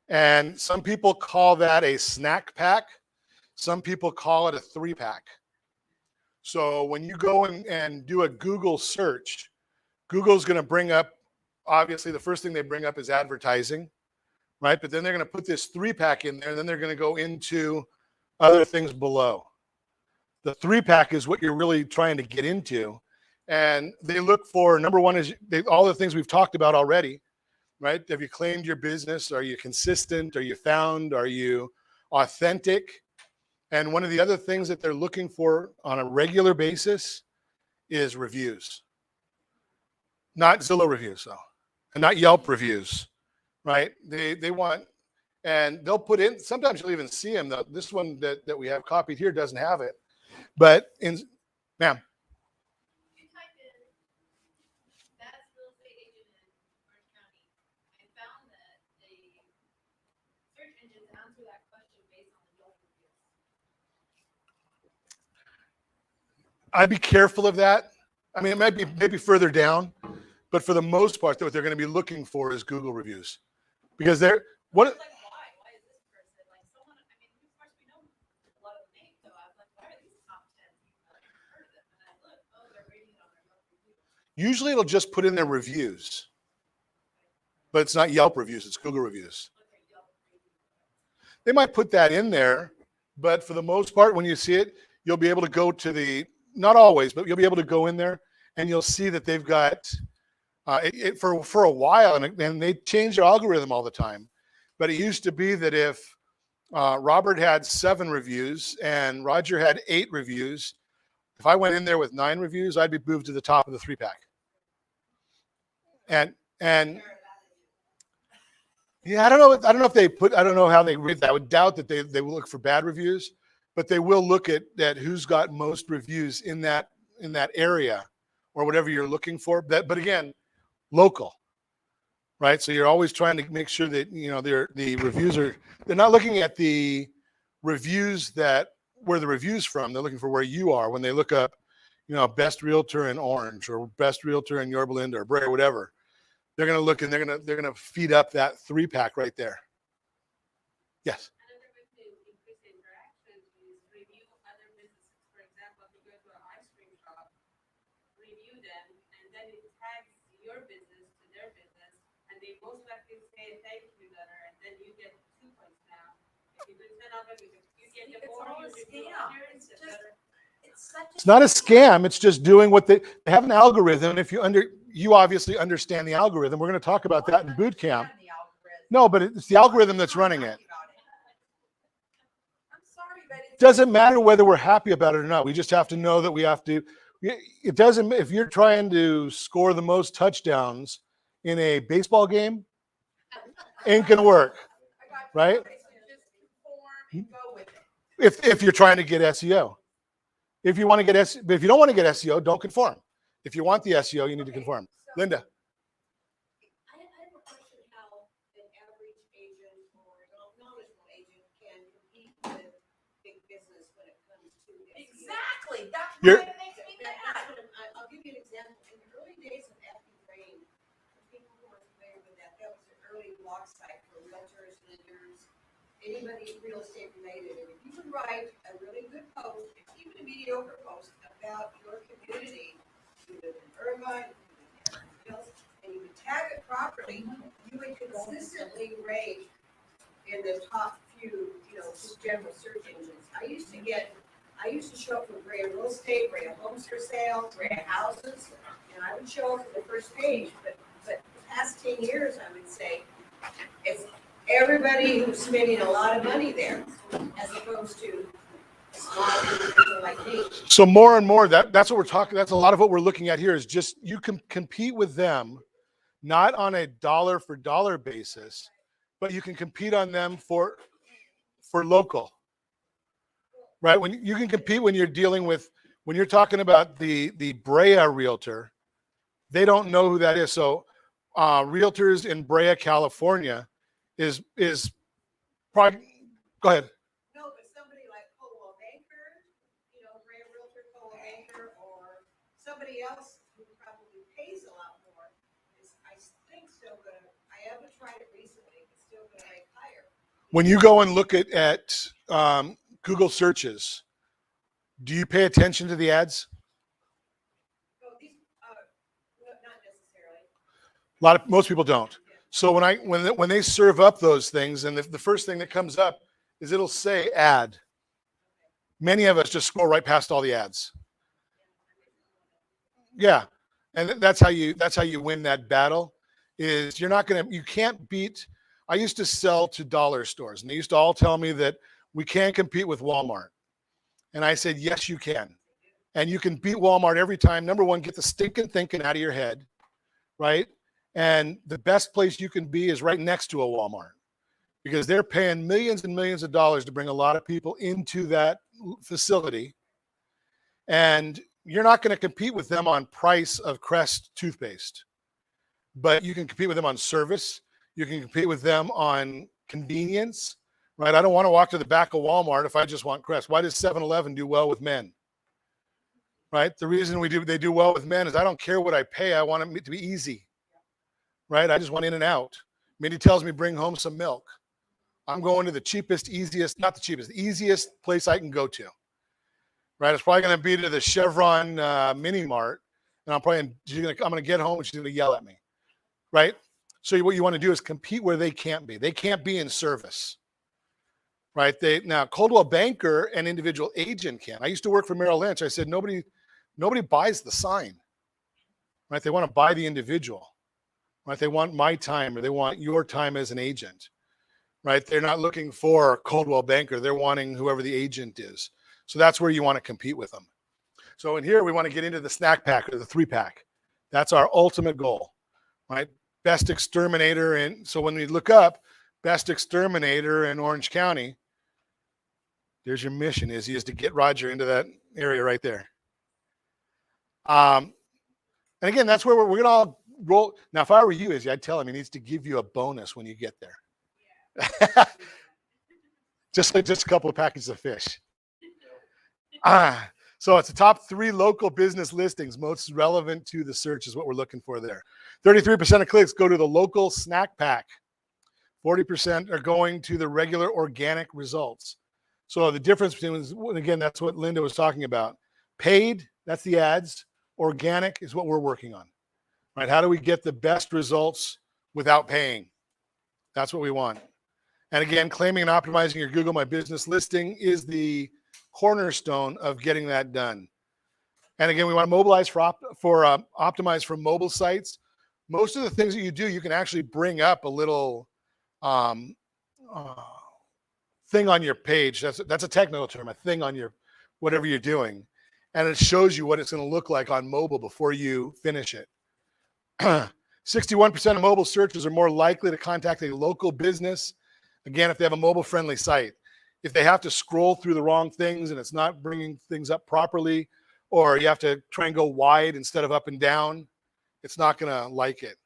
And some people call that a snack pack. Some people call it a 3-pack. So when you go and do a Google search, Google's going to bring up, obviously the first thing they bring up is advertising, right? But then they're going to put this 3-pack in there, and then they're going to go into other things below. The 3-pack is what you're really trying to get into. And they look for, number one is all the things we've talked about already, right? Have you claimed your business? Are you consistent? Are you found? Are you authentic? And one of the other things that they're looking for on a regular basis is reviews. Not Zillow reviews, though, and not Yelp reviews, right? They want, and they'll put in, sometimes you'll even see them. This one that we have copied here doesn't have it. But ma'am. You type in best real estate agent in Orange County, I found that the search engines answer that question based on the Yelp reviews. I'd be careful of that. I mean, it might be maybe further down, but for the most part, what they're going to be looking for is Google reviews, because they're what. Like, why is this person like someone? I mean, of course we know a lot of the names, so I was like, why are these top 10 people? I've never heard of them, and I look, oh, they're rating it on their Yelp reviews. Usually, it'll just put in their reviews, but it's not Yelp reviews; it's Google reviews. Okay, Yelp reviews. They might put that in there, but for the most part, when you see it, you'll be able to go to the, not always, but you'll be able to go in there and you'll see that they've got for a while, and they change their algorithm all the time. But it used to be that if Robert had 7 reviews and Roger had 8 reviews, if I went in there with 9 reviews, I'd be moved to the top of the 3-pack. And yeah, I don't know if they put, I don't know how they read that. I would doubt that they will look for bad reviews, but they will look at who's got most reviews in that area or whatever you're looking for. But again, local, right? So you're always trying to make sure that, you know, the reviews they're not looking at the reviews where the review's from. They're looking for where you are when they look up, you know, best realtor in Orange or best realtor in Yorba Linda or Bray or whatever. They're going to look and they're going to feed up that 3-pack right there. Yes. Another way to increase interaction is review other businesses. For example, if you go to an ice cream shop, review them, and then it tags your business to their business, and they most likely say thank you letter, and then you get 2 points now. If you do 10 of them, you get the It's more, all you a review scam. others, It's the just- better. It's not a scam. It's just doing what they have an algorithm. And if you obviously understand the algorithm, we're going to talk about that in boot camp. No, but it's the algorithm that's running it. I'm sorry, but It doesn't matter whether we're happy about it or not. We just have to know that we have to. It doesn't, if you're trying to score the most touchdowns in a baseball game, ain't going to work, right? Just conform and go with it. If you're trying to get SEO. If you want to get but if you don't want to get SEO, don't conform. If you want the SEO, you need to conform. Linda. I have a question how an average agent or knowledgeable agent can compete with big business when it comes to SEO. Exactly, that's You're- why it makes me mad. I'll give you an example. In the early days of Brain, people who are familiar with that, that was an early blog site for realtors, lenders, anybody real estate related. And if you would write a really good post, even a mediocre post about your community, you live in Irvine, you live in Hills, and you would tag it properly, you would consistently rank in the top few, just general search engines. I used to show up for Brea Real Estate, Brea Homes for Sale, Brea Houses, and I would show up for the first page, but the past 10 years, I would say, it's everybody who's spending a lot of money there, as opposed to a small individual like me. So more and more, that's what we're talking. That's a lot of what we're looking at here is just you can compete with them, not on a dollar for dollar basis, but you can compete on them for local, right? When you can compete when you're dealing with, when you're talking about the Brea realtor, they don't know who that is. So realtors in Brea, California is probably, go ahead. No, but somebody like Coldwell Banker, Brea Realtor, Coldwell Banker, or somebody else who probably pays a lot more is, I think, still gonna, I haven't tried it recently, but still gonna rank higher. When you go and look at Google searches, do you pay attention to the ads? No, not necessarily. Most people don't. So when they serve up those things, and the first thing that comes up is it'll say ad. Many of us just scroll right past all the ads. Yeah, and that's how you win that battle. Is you can't beat. I used to sell to dollar stores, and they used to all tell me that we can't compete with Walmart. And I said, yes, you can. And you can beat Walmart every time. Number one, get the stinking thinking out of your head, right? And the best place you can be is right next to a Walmart because they're paying millions and millions of dollars to bring a lot of people into that facility. And you're not going to compete with them on price of Crest toothpaste, but you can compete with them on service. You can compete with them on convenience, right? I don't want to walk to the back of Walmart if I just want Crest. Why does 7-Eleven do well with men? Right? The reason they do well with men is I don't care what I pay. I want it to be easy. Right? I just want in and out. Mindy tells me bring home some milk. I'm going to the cheapest, easiest, not the cheapest, the easiest place I can go to. Right? It's probably going to be to the Chevron Mini Mart, and I'm going to get home and she's going to yell at me. Right? So what you want to do is compete where they can't be. They can't be in service. Right? Now Coldwell Banker and individual agent can. I used to work for Merrill Lynch. I said nobody buys the sign. Right? They want to buy the individual. Right? They want my time or they want your time as an agent. Right? They're not looking for Coldwell Banker. They're wanting whoever the agent is. So that's where you want to compete with them. So in here, we want to get into the snack pack or the 3-pack. That's our ultimate goal, right? Best exterminator. And so when we look up best exterminator in Orange County, there's your mission is to get Roger into that area right there. And again, that's where we're going to all roll. Now, if I were you, Izzy, I'd tell him he needs to give you a bonus when you get there. just a couple of packages of fish. So it's the top 3 local business listings most relevant to the search is what we're looking for there. 33% of clicks go to the local snack pack. 40% are going to the regular organic results. So the difference between, again, that's what Linda was talking about. Paid, that's the ads. Organic is what we're working on. Right? How do we get the best results without paying? That's what we want. And again, claiming and optimizing your Google My Business listing is the cornerstone of getting that done. And again, we want to mobilize optimize for mobile sites. Most of the things that you do, you can actually bring up a little thing on your page. That's a technical term, a thing on your whatever you're doing. And it shows you what it's going to look like on mobile before you finish it. 61% of mobile searchers are more likely to contact a local business. Again, if they have a mobile-friendly site. if they have to scroll through the wrong things and it's not bringing things up properly, or you have to try and go wide instead of up and down, it's not going to like it.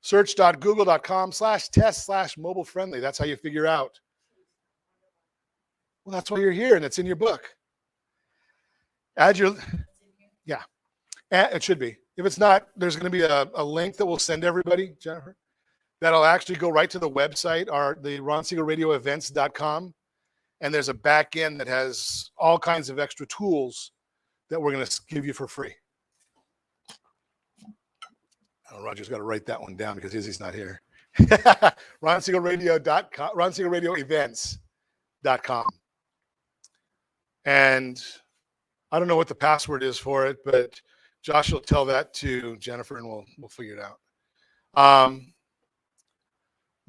Search.google.com/test/mobile friendly. That's how you figure out. Well, that's why you're here and it's in your book. Add your, yeah, it should be. If it's not, there's going to be a link that we'll send everybody, Jennifer, that'll actually go right to the website, the RonSiegelRadioEvents.com. And there's a back end that has all kinds of extra tools that we're going to give you for free. Oh, Roger's got to write that one down because Izzy's not here. RonSiegelRadio.com, RonSiegelRadioEvents.com. And I don't know what the password is for it, but Josh will tell that to Jennifer and we'll figure it out.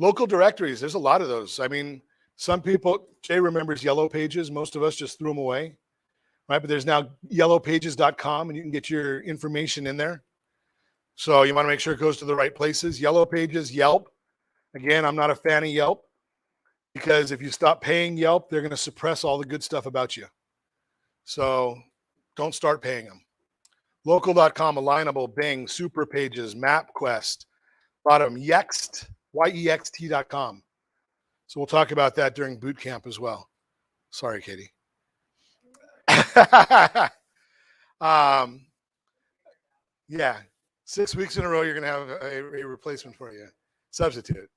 Local directories, there's a lot of those. I mean, some people, Jay remembers Yellow Pages. Most of us just threw them away, right? But there's now yellowpages.com and you can get your information in there. So you want to make sure it goes to the right places. Yellow Pages, Yelp. Again, I'm not a fan of Yelp because if you stop paying Yelp, they're going to suppress all the good stuff about you. So don't start paying them. Local.com, Alignable, Bing, Super Pages, MapQuest, bottom, Yext, yext.com. So we'll talk about that during boot camp as well. Sorry, Katie. Yeah, 6 weeks in a row, you're going to have a replacement for you, substitute.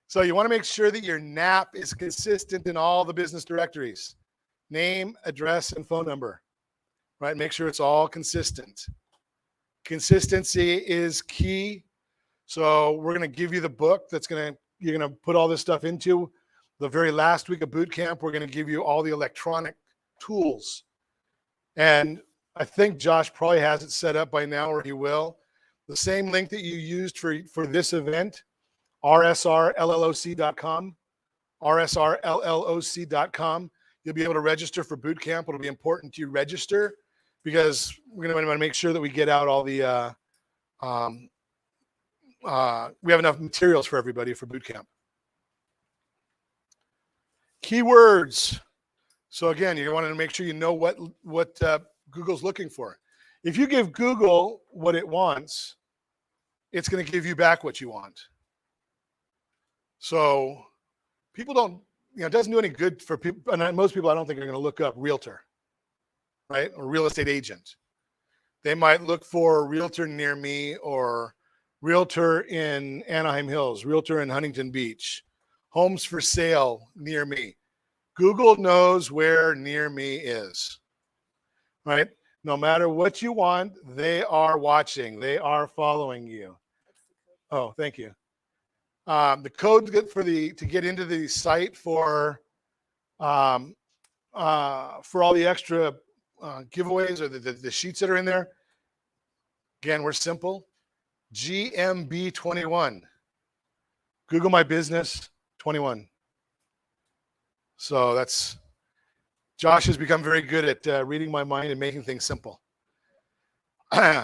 So you want to make sure that your NAP is consistent in all the business directories. Name, address, and phone number, right? Make sure it's all consistent. Consistency is key. So we're going to give you the book you're going to put all this stuff into. The very last week of boot camp, we're going to give you all the electronic tools. And I think Josh probably has it set up by now, or he will. The same link that you used for this event, rsrlloc.com, rsrlloc.com. You'll be able to register for boot camp. It'll be important you register because we're going to want to make sure that we get out all the, we have enough materials for everybody for boot camp. Keywords. So again, you want to make sure you know what Google's looking for. If you give Google what it wants, it's going to give you back what you want. So people don't, it doesn't do any good for people. And most people, I don't think, are going to look up realtor, right? Or real estate agent. They might look for a realtor near me, or realtor in Anaheim Hills, realtor in Huntington Beach, homes for sale near me. Google knows where near me is, right? No matter what you want, they are watching. They are following you. Oh, thank you. The code to get into the site for all the extra giveaways or the sheets that are in there. Again, we're simple. GMB21. Google My Business 21. So that's, Josh has become very good at reading my mind and making things simple.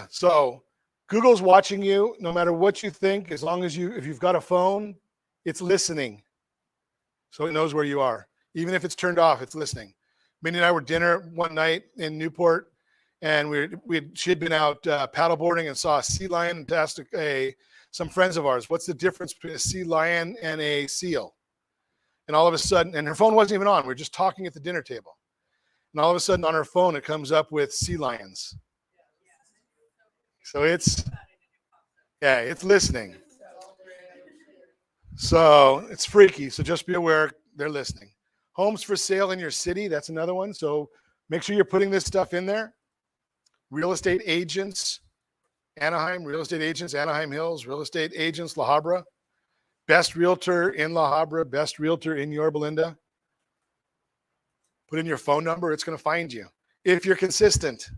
So Google's watching you no matter what you think, as long as if you've got a phone, it's listening. So it knows where you are. Even if it's turned off, it's listening. Minnie and I were dinner one night in Newport, and she had been out paddleboarding and saw a sea lion and asked some friends of ours, what's the difference between a sea lion and a seal? And all of a sudden, and her phone wasn't even on, we were just talking at the dinner table. And all of a sudden on her phone, it comes up with sea lions. So it's listening. So it's freaky. So just be aware they're listening. Homes for sale in your city, that's another one. So make sure you're putting this stuff in there. Real estate agents, Anaheim, real estate agents, Anaheim Hills, real estate agents, La Habra. Best realtor in La Habra, best realtor in Yorba Linda. Put in your phone number, it's going to find you if you're consistent.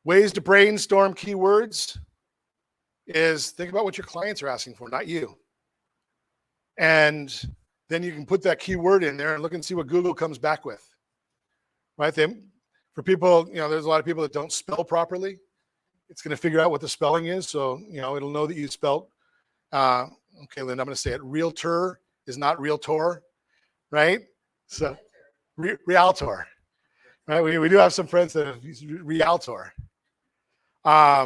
Ways to brainstorm keywords is think about what your clients are asking for, not you. And then you can put that keyword in there and look and see what Google comes back with. Right? For people, there's a lot of people that don't spell properly. It's going to figure out what the spelling is. So, it'll know that you spelled, okay, Linda, I'm going to say it. Realtor is not realtor. right? So realtor, right? We do have some friends that have used realtor. I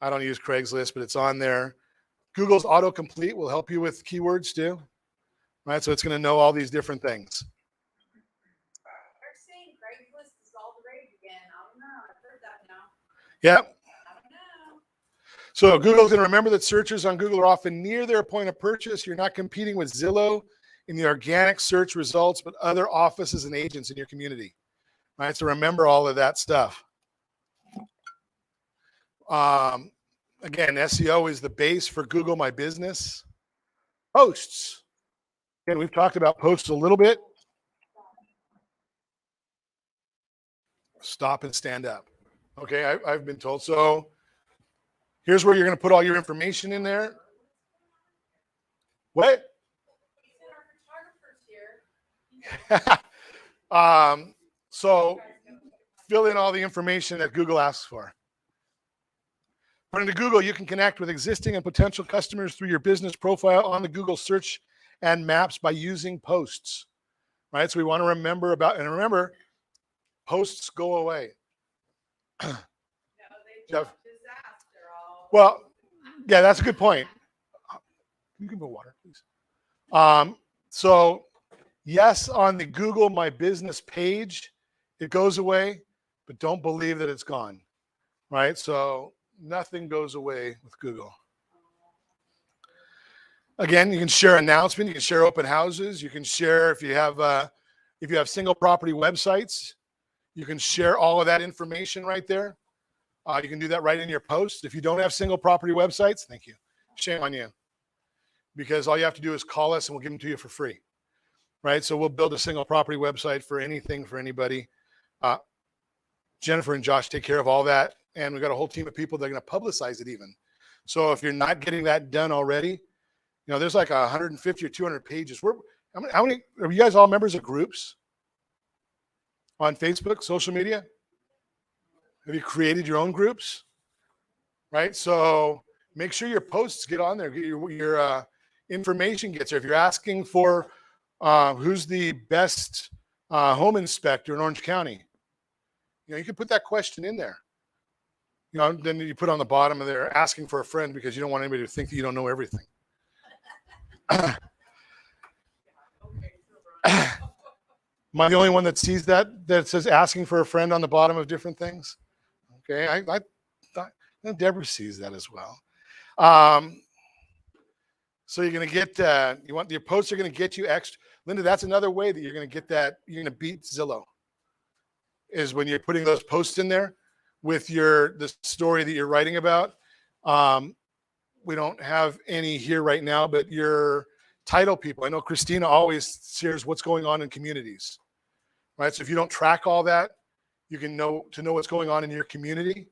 don't use Craigslist, but it's on there. Google's autocomplete will help you with keywords too, right? So it's going to know all these different things. They're saying Craigslist is all the rage again. I don't know. I've heard that now. Yeah. I don't know. So Google's going to remember that searchers on Google are often near their point of purchase. You're not competing with Zillow in the organic search results, but other offices and agents in your community, right? So remember all of that stuff. Again, SEO is the base for Google My Business. Posts. Again, we've talked about posts a little bit. Stop and stand up. Okay, I've been told. So here's where you're going to put all your information in there. What? You said our photographer's here. So fill in all the information that Google asks for. According to Google, you can connect with existing and potential customers through your business profile on the Google search and maps by using posts, right? So we want to remember, posts go away. No, they Jeff. just disaster all. Well, yeah, that's a good point. You can go water, please. So yes, on the Google My Business page, it goes away, but don't believe that it's gone, right? So nothing goes away with Google. Again, you can share announcements, you can share open houses, you can share if you have single property websites, you can share all of that information right there. You can do that right in your post. If you don't have single property websites, thank you. Shame on you. Because all you have to do is call us and we'll give them to you for free, right? So we'll build a single property website for anything, for anybody. Jennifer and Josh take care of all that. And we've got a whole team of people that are going to publicize it even. So if you're not getting that done already, there's like 150 or 200 pages. How many are you guys all members of groups on Facebook, social media? Have you created your own groups? Right? So make sure your posts get on there. Get your information gets there. If you're asking for who's the best home inspector in Orange County, you can put that question in there. Then you put on the bottom of there asking for a friend because you don't want anybody to think that you don't know everything. Am I the only one that sees that says asking for a friend on the bottom of different things? Okay, I Deborah sees that as well. So you're going to get your posts are going to get you extra. Linda, that's another way that you're going to get that. You're going to beat Zillow is when you're putting those posts in there with the story that you're writing about. We don't have any here right now, but your title people. I know Christina always shares what's going on in communities, right? So if you don't track all that, you can know what's going on in your community.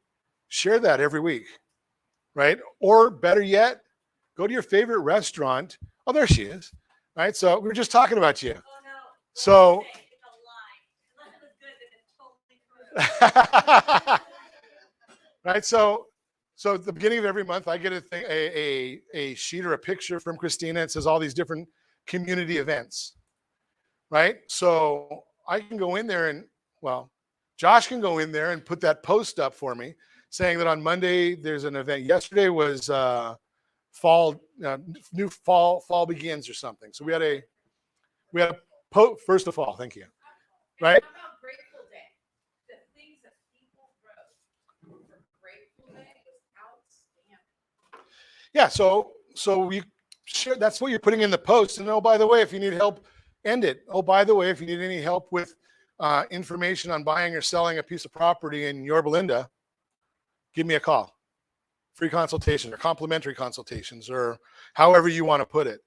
Share that every week, right? Or better yet, go to your favorite restaurant. Oh, there she is, right? So we were just talking about you. Oh, no. So. It's a lie. Unless it was good, then it's totally true. Right. So at the beginning of every month, I get a sheet or a picture from Christina. It says all these different community events. Right. So I can go in there Josh can go in there and put that post up for me saying that on Monday there's an event. Yesterday was fall begins or something. So we had a first of fall. Thank you. Right. How about Grateful Day? The things that people wrote for Grateful Day was outstanding. Yeah. So we share. That's what you're putting in the post. And by the way, if you need help, end it. By the way, if you need any help with information on buying or selling a piece of property in Yorba Linda, give me a call. Free consultation or complimentary consultations or however you want to put it.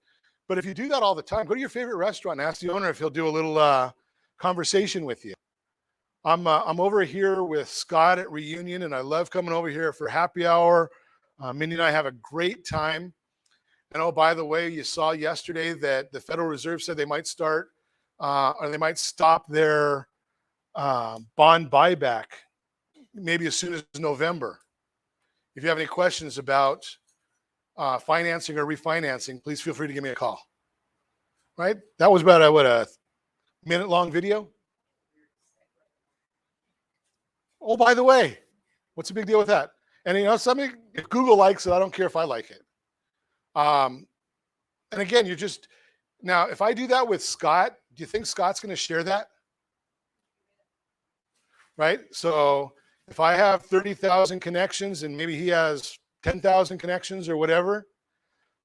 But if you do that all the time, go to your favorite restaurant and ask the owner if he'll do a little conversation with you. I'm over here with Scott at Reunion, and I love coming over here for happy hour. Mindy and I have a great time. And by the way, you saw yesterday that the Federal Reserve said they might start or they might stop their bond buyback maybe as soon as November. If you have any questions about financing or refinancing, please feel free to give me a call. right? That was about a minute-long video. Oh, by the way, what's the big deal with that? And you know, something, if Google likes it, I don't care if I like it. And again, now, if I do that with Scott, do you think Scott's going to share that? Right? So if I have 30,000 connections and maybe he has 10,000 connections or whatever,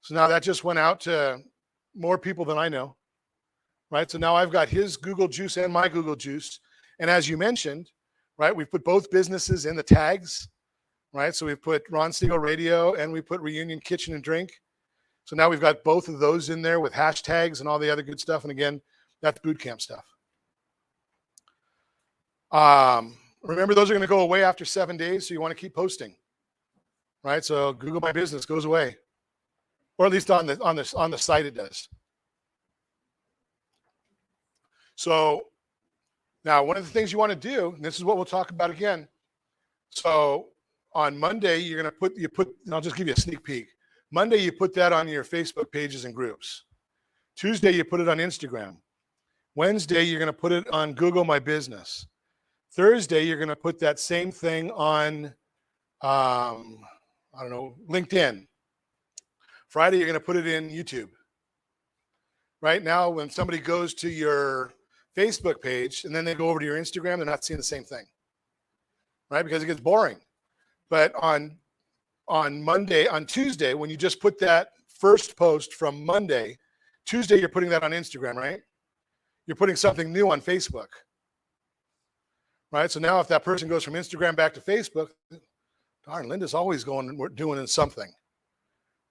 so now that just went out to more people than I know, right? So now I've got his Google Juice and my Google Juice. And as you mentioned, right, we've put both businesses in the tags, right? So we've put Ron Siegel Radio and we put Reunion Kitchen and Drink. So now we've got both of those in there with hashtags and all the other good stuff. And again, that's boot camp stuff. Remember, those are going to go away after 7 days. So you want to keep posting, right? So Google My Business goes away, or at least on the site it does. So now one of the things you want to do, and this is what we'll talk about again. So on Monday, you're going to put, and I'll just give you a sneak peek. Monday, you put that on your Facebook pages and groups. Tuesday, you put it on Instagram. Wednesday, you're going to put it on Google My Business. Thursday, you're going to put that same thing on, I don't know, LinkedIn. Friday, you're going to put it in YouTube. Right now, when somebody goes to your Facebook page and then they go over to your Instagram, they're not seeing the same thing, right? Because it gets boring. But on Tuesday, when you just put that first post from Monday, Tuesday, you're putting that on Instagram, right? You're putting something new on Facebook, right? So now if that person goes from Instagram back to Facebook, darn, Linda's always doing something,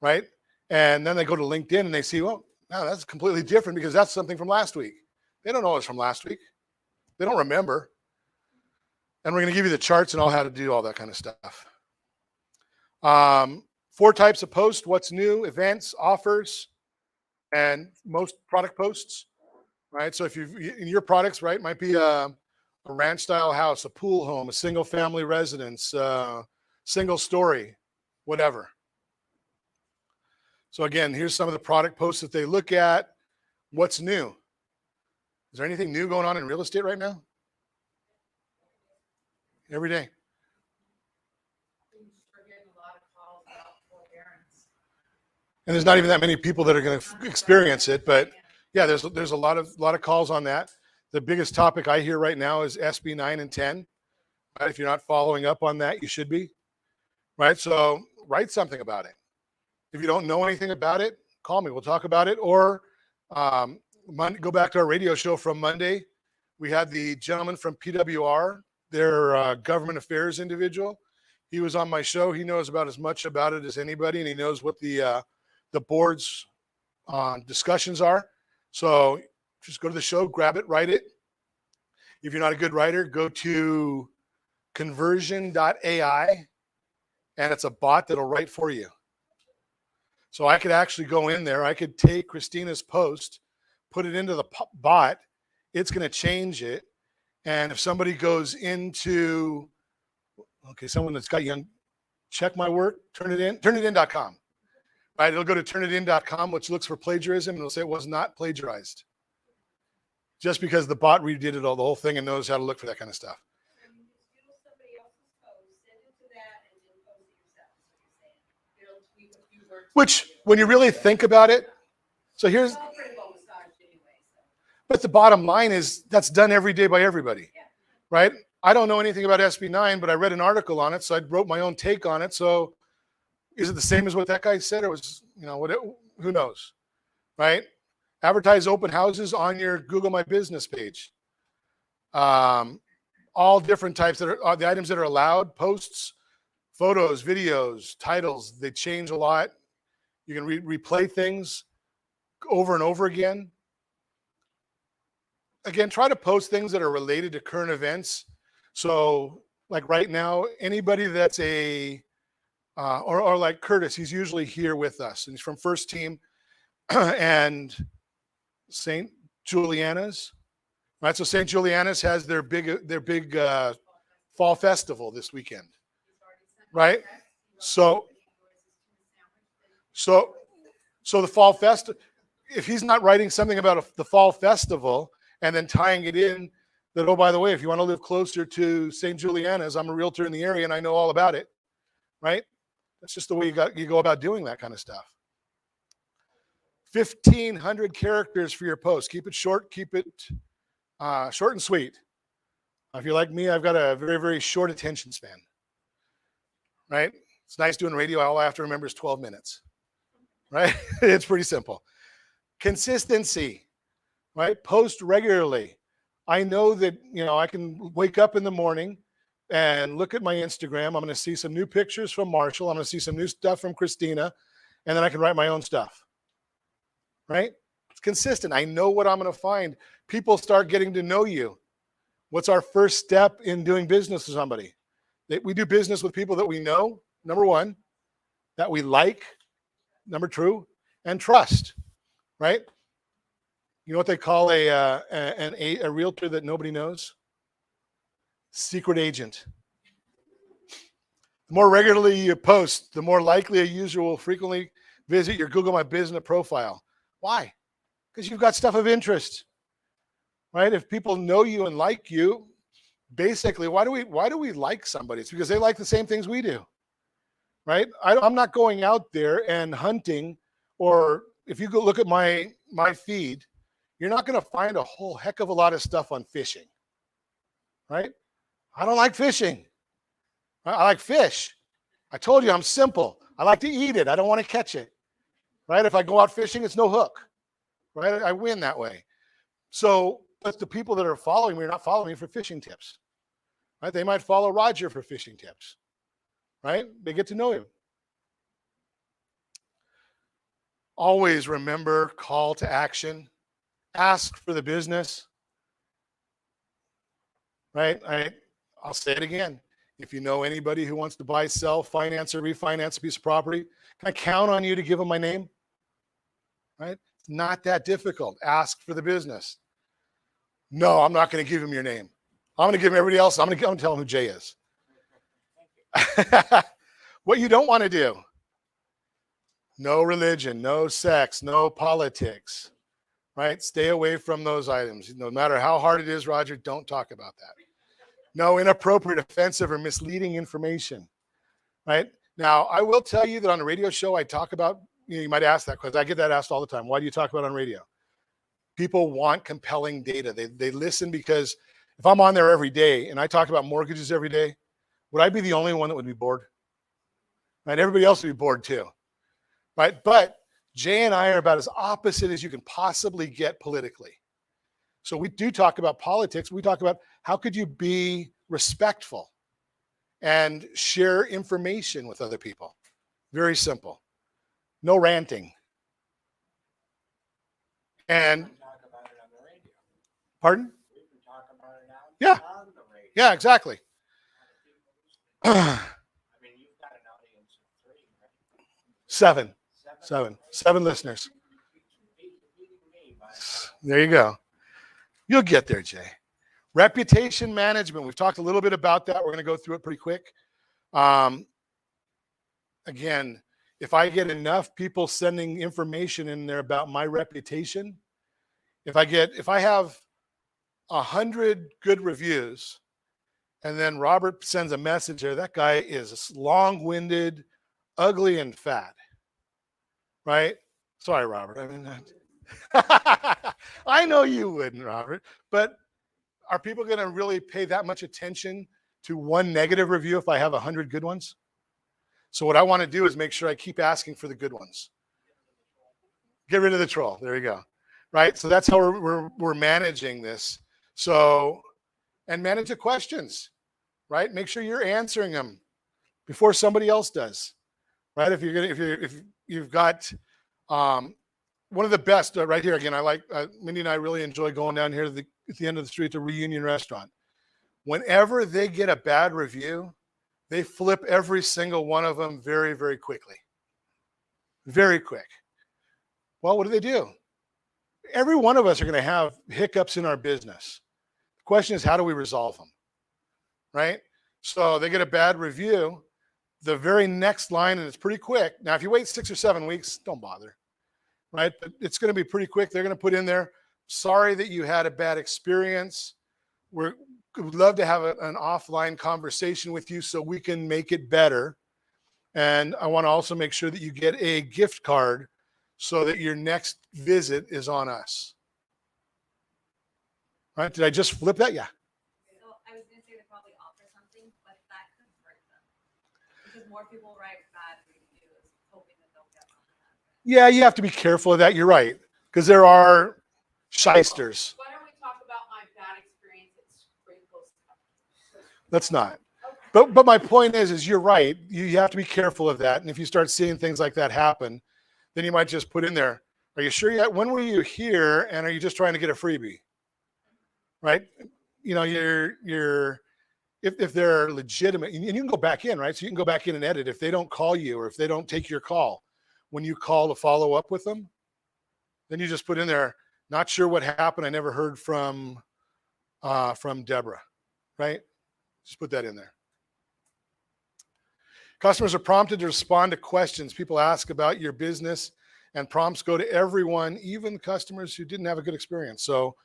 right? And then they go to LinkedIn and they see, well, now that's completely different because that's something from last week. They don't know it's from last week. They don't remember. And we're going to give you the charts and all how to do all that kind of stuff. 4 types of posts: what's new, events, offers, and most product posts, right? So if in your products, right, might be a ranch style house, a pool home, a single family residence, single story, whatever. So again, here's some of the product posts that they look at. What's new? Is there anything new going on in real estate right now? Every day. And there's not even that many people that are going to experience it, but yeah, there's a lot of calls on that. The biggest topic I hear right now is SB 9 and 10. Right? If you're not following up on that, you should be. Right? So write something about it. If you don't know anything about it, call me. We'll talk about it. Or go back to our radio show from Monday. We had the gentleman from PWR, their government affairs individual. He was on my show. He knows about as much about it as anybody, and he knows what the board's discussions are. So just go to the show, grab it, write it. If you're not a good writer, go to conversion.ai, and it's a bot that'll write for you. So I could actually go in there. I could take Christina's post, put it into the bot. It's going to change it. And if somebody goes into, okay, someone that's got young, check my work, turnitin.com. Right? It'll go to turnitin.com, which looks for plagiarism, and it'll say it was not plagiarized. Just because the bot redid it all, the whole thing, and knows how to look for that kind of stuff. Which, when you really think about it, so here's, but the bottom line is that's done every day by everybody, right? I don't know anything about SB 9, but I read an article on it, so I wrote my own take on it. So is it the same as what that guy said, or was, who knows, right? Advertise open houses on your Google My Business page. All different types that are the items that are allowed: posts, photos, videos, titles. They change a lot. You can replay things over and over again. Again, try to post things that are related to current events. So like right now, anybody that's or like Curtis, he's usually here with us, and he's from First Team and St. Juliana's, right? So St. Juliana's has their big fall festival this weekend, right? So the fall festival, if he's not writing something about the fall festival and then tying it in that, oh, by the way, if you want to live closer to St. Juliana's, I'm a realtor in the area and I know all about it, right? That's just the way you go about doing that kind of stuff. 1,500 characters for your post. Keep it short, keep it short and sweet. If you're like me, I've got a very, very short attention span, right? It's nice doing radio. All I have to remember is 12 minutes, right? It's pretty simple. Consistency, right? Post regularly. I know that, I can wake up in the morning and look at my Instagram. I'm going to see some new pictures from Marshall. I'm going to see some new stuff from Christina, and then I can write my own stuff, right? It's consistent. I know what I'm going to find. People start getting to know you. What's our first step in doing business with somebody? We do business with people that we know, number one, that we like, number two, and trust, right? You know what they call a realtor that nobody knows? Secret agent. The more regularly you post, the more likely a user will frequently visit your Google My Business profile. Why? Because you've got stuff of interest, right? If people know you and like you, basically, why do we like somebody? It's because they like the same things we do, right? I'm not going out there and hunting, or if you go look at my feed, you're not going to find a whole heck of a lot of stuff on fishing, right? I don't like fishing. I like fish. I told you I'm simple. I like to eat it. I don't want to catch it, right? If I go out fishing, it's no hook, right? I win that way. So, but the people that are following me are not following me for fishing tips, right? They might follow Roger for fishing tips, right? They get to know him. Always remember call to action. Ask for the business, right? I'll say it again. If you know anybody who wants to buy, sell, finance, or refinance a piece of property, can I count on you to give them my name? Right? It's not that difficult. Ask for the business. No, I'm not going to give him your name. I'm going to give him everybody else. I'm going to tell him who Jay is. What you don't want to do. No religion, no sex, no politics. Right? Stay away from those items. No matter how hard it is, Roger, don't talk about that. No inappropriate, offensive, or misleading information. Right? Now, I will tell you that on a radio show, I talk about, you might ask that question. I get that asked all the time. Why do you talk about it on radio? People want compelling data. They listen because if I'm on there every day and I talk about mortgages every day, would I be the only one that would be bored? Right? Everybody else would be bored too. Right? But Jay and I are about as opposite as you can possibly get politically. So we do talk about politics. We talk about how could you be respectful and share information with other people. Very simple. No ranting. And Talk about it on the radio. pardon? We can talk about it Yeah. on the radio. Yeah, exactly. I mean, you've got an audience of 3, right? Seven listeners. Beating me by There you go. You'll get there, Jay. Reputation management. We've talked a little bit about that. We're going to go through it pretty quick. Again, if I get enough people sending information in there about my reputation, if I have 100 good reviews, and then Robert sends a message there, that guy is long-winded, ugly, and fat. Right? Sorry, Robert. I mean, I know you wouldn't, Robert, but are people going to really pay that much attention to one negative review if I have 100 good ones? So what I want to do is make sure I keep asking for the good ones. Get rid of the troll. There you go. Right? So that's how we're managing this. So, and manage the questions, right? Make sure you're answering them before somebody else does. Right? If you've got one of the best right here again. I like Mindy and I really enjoy going down here at the end of the street to Reunion Restaurant. Whenever they get a bad review, they flip every single one of them very, very quickly. Very quick. Well, what do? Every one of us are going to have hiccups in our business. The question is, how do we resolve them? Right? So they get a bad review. The very next line, and it's pretty quick. Now, if you wait 6 or 7 weeks, don't bother. right? But it's going to be pretty quick. They're going to put in there, sorry that you had a bad experience. We'd love to have an offline conversation with you so we can make it better. And I want to also make sure that you get a gift card so that your next visit is on us. Right? Did I just flip that? Yeah. So I was gonna say they probably offer something, but that could hurt them. Because more people write bad reviews, hoping that they'll get something. Yeah, you have to be careful of that. You're right. Because there are shysters. Why don't we talk about my bad experience at Sprinkles? Let's not. But my point is you're right. You have to be careful of that. And if you start seeing things like that happen, then you might just put in there, are you sure yet? When were you here? And are you just trying to get a freebie? Right? You know, if they're legitimate, and you can go back in, right? So you can go back in and edit. If they don't call you or if they don't take your call, when you call to follow up with them, then you just put in there, not sure what happened. I never heard from Deborah, right? Just put that in there. Customers are prompted to respond to questions people ask about your business, and prompts go to everyone, even customers who didn't have a good experience. So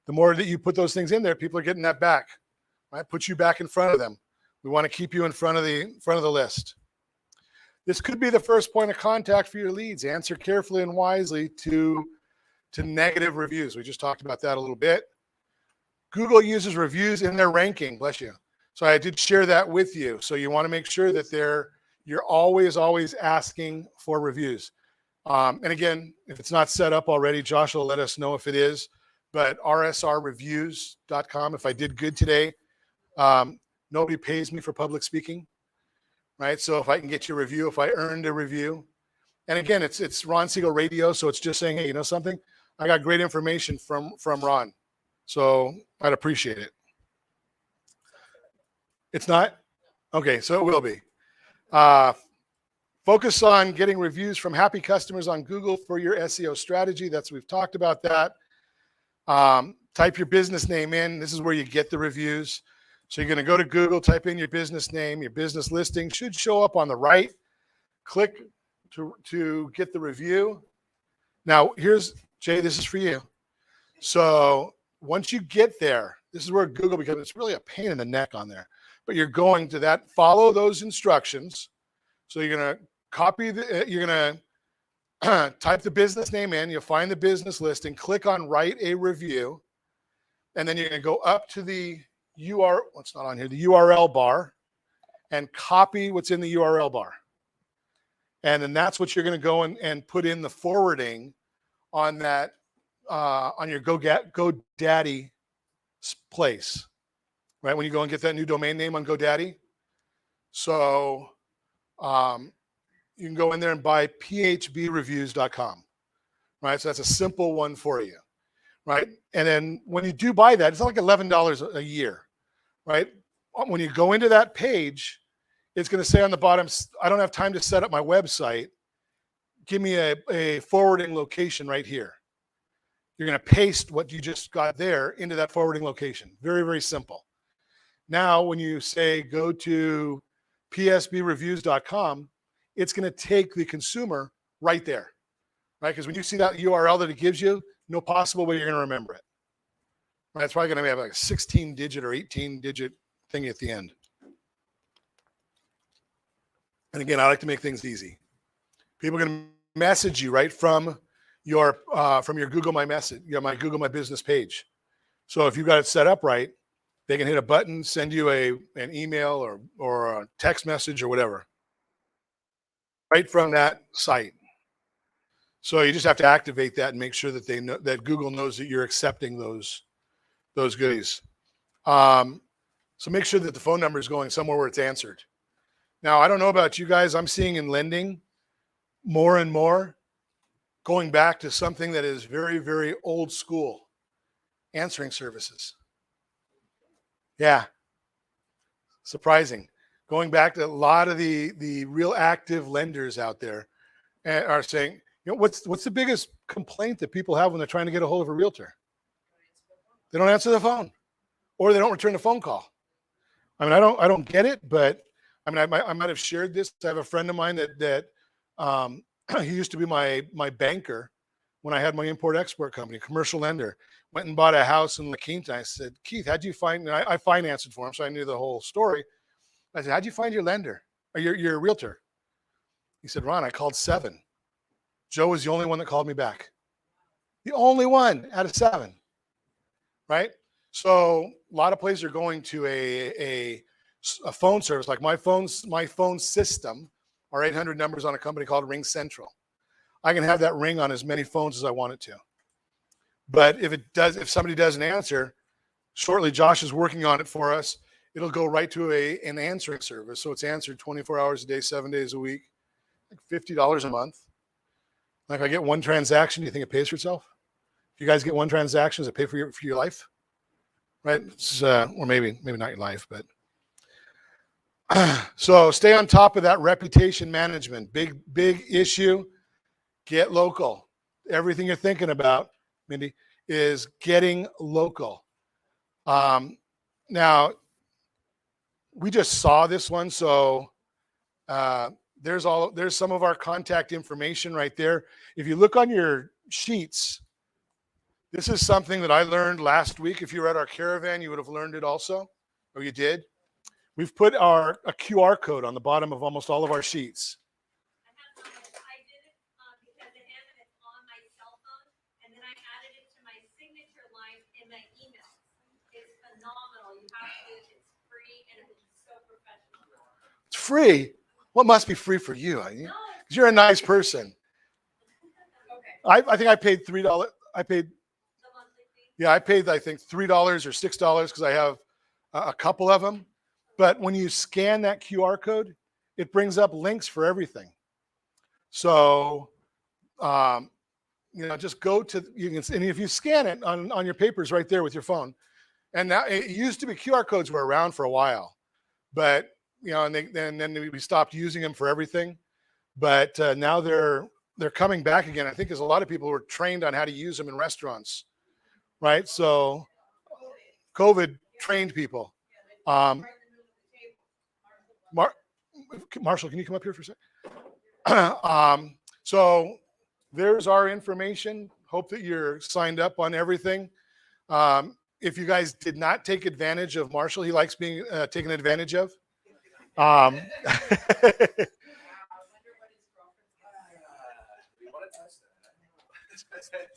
the more that you put those things in there, people are getting that back, right? Put you back in front of them. We want to keep you in front of the list. This could be the first point of contact for your leads. Answer carefully and wisely to negative reviews. We just talked about that a little bit. Google uses reviews in their ranking. Bless you. So I did share that with you. So you want to make sure that you're always asking for reviews. And again, if it's not set up already, Josh will let us know if it is. But rsrreviews.com, if I did good today, nobody pays me for public speaking, right? So if I can get you a review, if I earned a review, and again, it's Ron Siegel Radio, so it's just saying, hey, you know something? I got great information from Ron, so I'd appreciate it. It's not? Okay, so it will be. Focus on getting reviews from happy customers on Google for your SEO strategy. We've talked about that. Type your business name in. This is where you get the reviews. So you're going to go to Google, type in your business name, your business listing should show up on the right. Click to get the review. Now, Jay, this is for you. So once you get there, this is where Google becomes, it's really a pain in the neck on there. But you're going to follow those instructions. So you're going to you're going to type the business name in, you'll find the business listing, click on write a review, and then you're going to go up to the what's not on here, the URL bar, and copy what's in the URL bar. And then that's what you're going to go and put in the forwarding on that, on your GoDaddy place, right? When you go and get that new domain name on GoDaddy. So you can go in there and buy phbreviews.com, right? So that's a simple one for you, right? And then when you do buy that, it's not like $11 a year, right? When you go into that page, it's going to say on the bottom, I don't have time to set up my website. Give me a forwarding location right here. You're going to paste what you just got there into that forwarding location. Very, very simple. Now, when you say go to psbreviews.com, it's going to take the consumer right there, right? Because when you see that URL that it gives you, no possible way you're going to remember it. Right? It's probably going to have like a 16-digit or 18-digit thing at the end. And again, I like to make things easy. People are going to message you right from your Google My Message, my Google My Business page. So if you've got it set up right, they can hit a button, send you an email or a text message or whatever, right from that site. So you just have to activate that and make sure that they know that Google knows that you're accepting those goodies. So make sure that the phone number is going somewhere where it's answered. Now, I don't know about you guys. I'm seeing in lending more and more going back to something that is very, very old school, answering services. Yeah. Surprising. Going back to a lot of the real active lenders out there are saying, you know, what's the biggest complaint that people have when they're trying to get a hold of a realtor? They don't answer the phone, or they don't return the phone call. I mean, I don't get it, but I mean, I might have shared this. I have a friend of mine that he used to be my banker, when I had my import-export company, commercial lender, went and bought a house in La Quinta. I said, Keith, how'd you find, and I financed it for him, so I knew the whole story. I said, how'd you find your lender, or your realtor? He said, Ron, I called 7. Joe was the only one that called me back. The only one out of 7, right? So a lot of places are going to a phone service, like my phone system are 800 numbers on a company called Ring Central. I can have that ring on as many phones as I want it to. But if somebody doesn't answer, shortly Josh is working on it for us. It'll go right to an answering service. So it's answered 24 hours a day, 7 days a week, like $50 a month. Like, if I get one transaction, do you think it pays for itself? If you guys get one transaction, does it pay for your life? Right? Or maybe not your life, but so stay on top of that reputation management. Big issue. Get local. Everything you're thinking about, Mindy, is getting local. Now, we just saw this one, so there's some of our contact information right there. If you look on your sheets, this is something that I learned last week. If you were at our caravan, you would have learned it also, or you did. We've put a QR code on the bottom of almost all of our sheets. I did it because it has it on my cell phone, and then I added it to my signature line in my email. It's phenomenal. You have to. It's free, and it's so professional. It's free. What must be free for you? No. Because you're a nice person. Okay. I think I paid $3. I paid. The monthly fee. Yeah, I paid, I think, $3 or $6 because I have a couple of them. But when you scan that QR code, it brings up links for everything. So, just go to, and if you scan it on your papers right there with your phone, and now it used to be QR codes were around for a while, but, and then we stopped using them for everything. But now they're coming back again. I think there's a lot of people who are trained on how to use them in restaurants, right? So COVID trained people. Marshall, can you come up here for a second? So there's our information. Hope that you're signed up on everything. If you guys did not take advantage of Marshall, he likes being taken advantage of.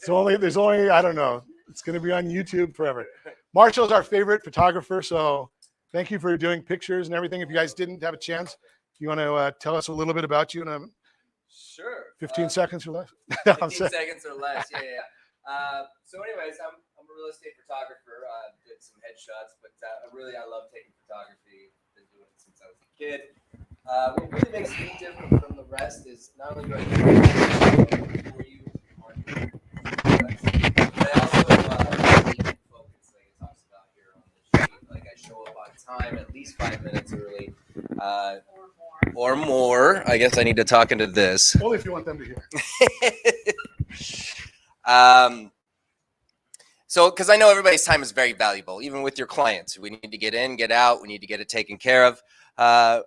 There's only, I don't know. It's going to be on YouTube forever. Marshall's our favorite photographer, so thank you for doing pictures and everything. If you guys didn't have a chance, you want to tell us a little bit about you in Sure. 15 seconds or less? 15 seconds or less. Yeah. So anyways, I'm a real estate photographer. Did some headshots, but I love taking photography. Been doing it since I was a kid. What really makes me different from the rest is not only do I do for you on your but I also focus, like it talks about here on the sheet. Like, I show up on time, at least 5 minutes early. Or more. I guess I need to talk into this. Only if you want them to hear. So, because I know everybody's time is very valuable, even with your clients. We need to get in, get out. We need to get it taken care of. I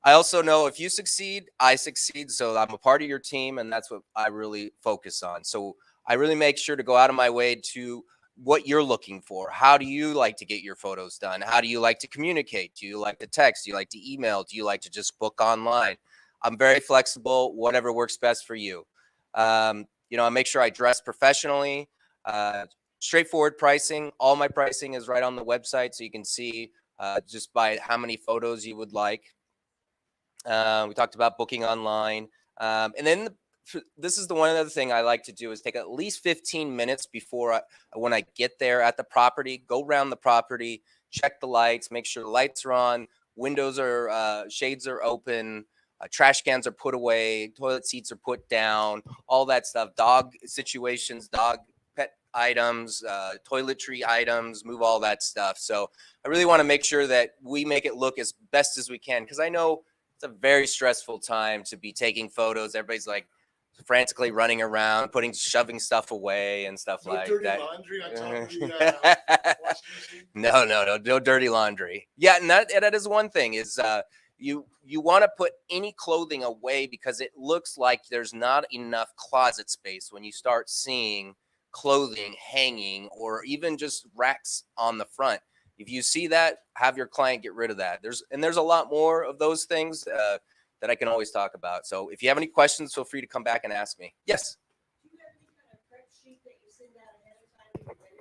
also know if you succeed, I succeed. So I'm a part of your team, and that's what I really focus on. So I really make sure to go out of my way to what you're looking for. How do you like to get your photos done? How do you like to communicate? Do you like to text? Do you like to email? Do you like to just book online? I'm very flexible, whatever works best for you. I make sure I dress professionally, straightforward pricing. All my pricing is right on the website, so you can see just by how many photos you would like. We talked about booking online. And then this is the one other thing I like to do is take at least 15 minutes before when I get there at the property, go around the property, check the lights, make sure the lights are on, windows are, shades are open, trash cans are put away, toilet seats are put down, all that stuff, dog situations, dog pet items, toiletry items, move all that stuff. So I really want to make sure that we make it look as best as we can, because I know it's a very stressful time to be taking photos. Everybody's like frantically running around, shoving stuff away and stuff like that. Laundry on top of the No dirty laundry. Yeah, and that is one thing is You want to put any clothing away because it looks like there's not enough closet space when you start seeing clothing hanging or even just racks on the front. If you see that, have your client get rid of that. There's a lot more of those things that I can always talk about. So if you have any questions, feel free to come back and ask me. Yes. Do you have any kind of prep sheet that you send out ahead of time when you're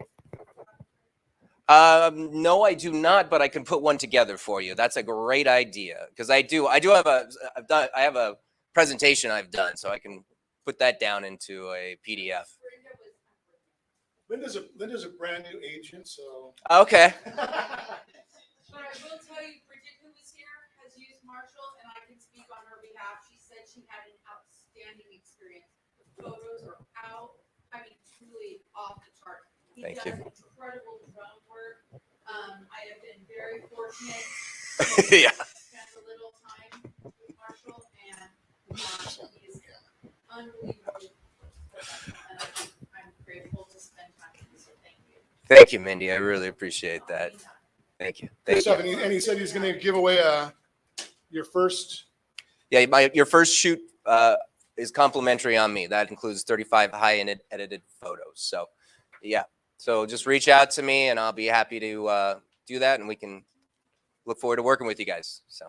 ready? No, I do not, but I can put one together for you. That's a great idea because I have a presentation I've done, so I can put that down into a PDF. Linda's a brand new agent, so. Okay. But I will tell you, Bridget, who was here, has used Marshall, and I can speak on her behalf. She said she had an outstanding experience. The photos are truly off the chart. He Thank does you. incredible drone work. I have been very fortunate. Yeah. To spend a little time with Marshall, and he is unbelievable. And I'm grateful to spend time with you. So thank you. Thank you, Mindy. I really appreciate that. Thank you. Good Thank stuff. you. And he said he's going to give away your first. Yeah, your first shoot is complimentary on me. That includes 35 high-end edited photos. So, yeah. So just reach out to me, and I'll be happy to do that, and we can look forward to working with you guys. So,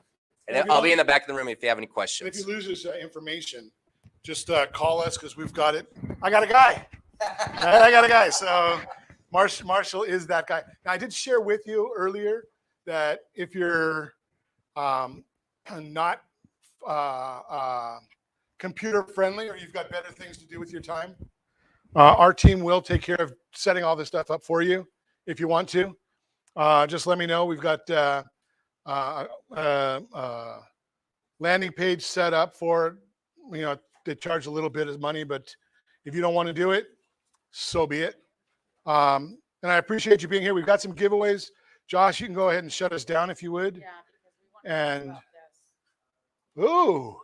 and I'll be in the back of the room if you have any And if questions. he loses information, just call us because we've got it. I got a guy. I got a guy. So Marshall is that guy. Now, I did share with you earlier that if you're not computer friendly or you've got better things to do with your time, our team will take care of setting all this stuff up for you if you want to. Just let me know. We've got landing page set up for, they charge a little bit of money, but if you don't want to do it, so be it. And I appreciate you being here. We've got some giveaways. Josh, you can go ahead and shut us down if you would. Yeah, because we want to And talk about this. ooh,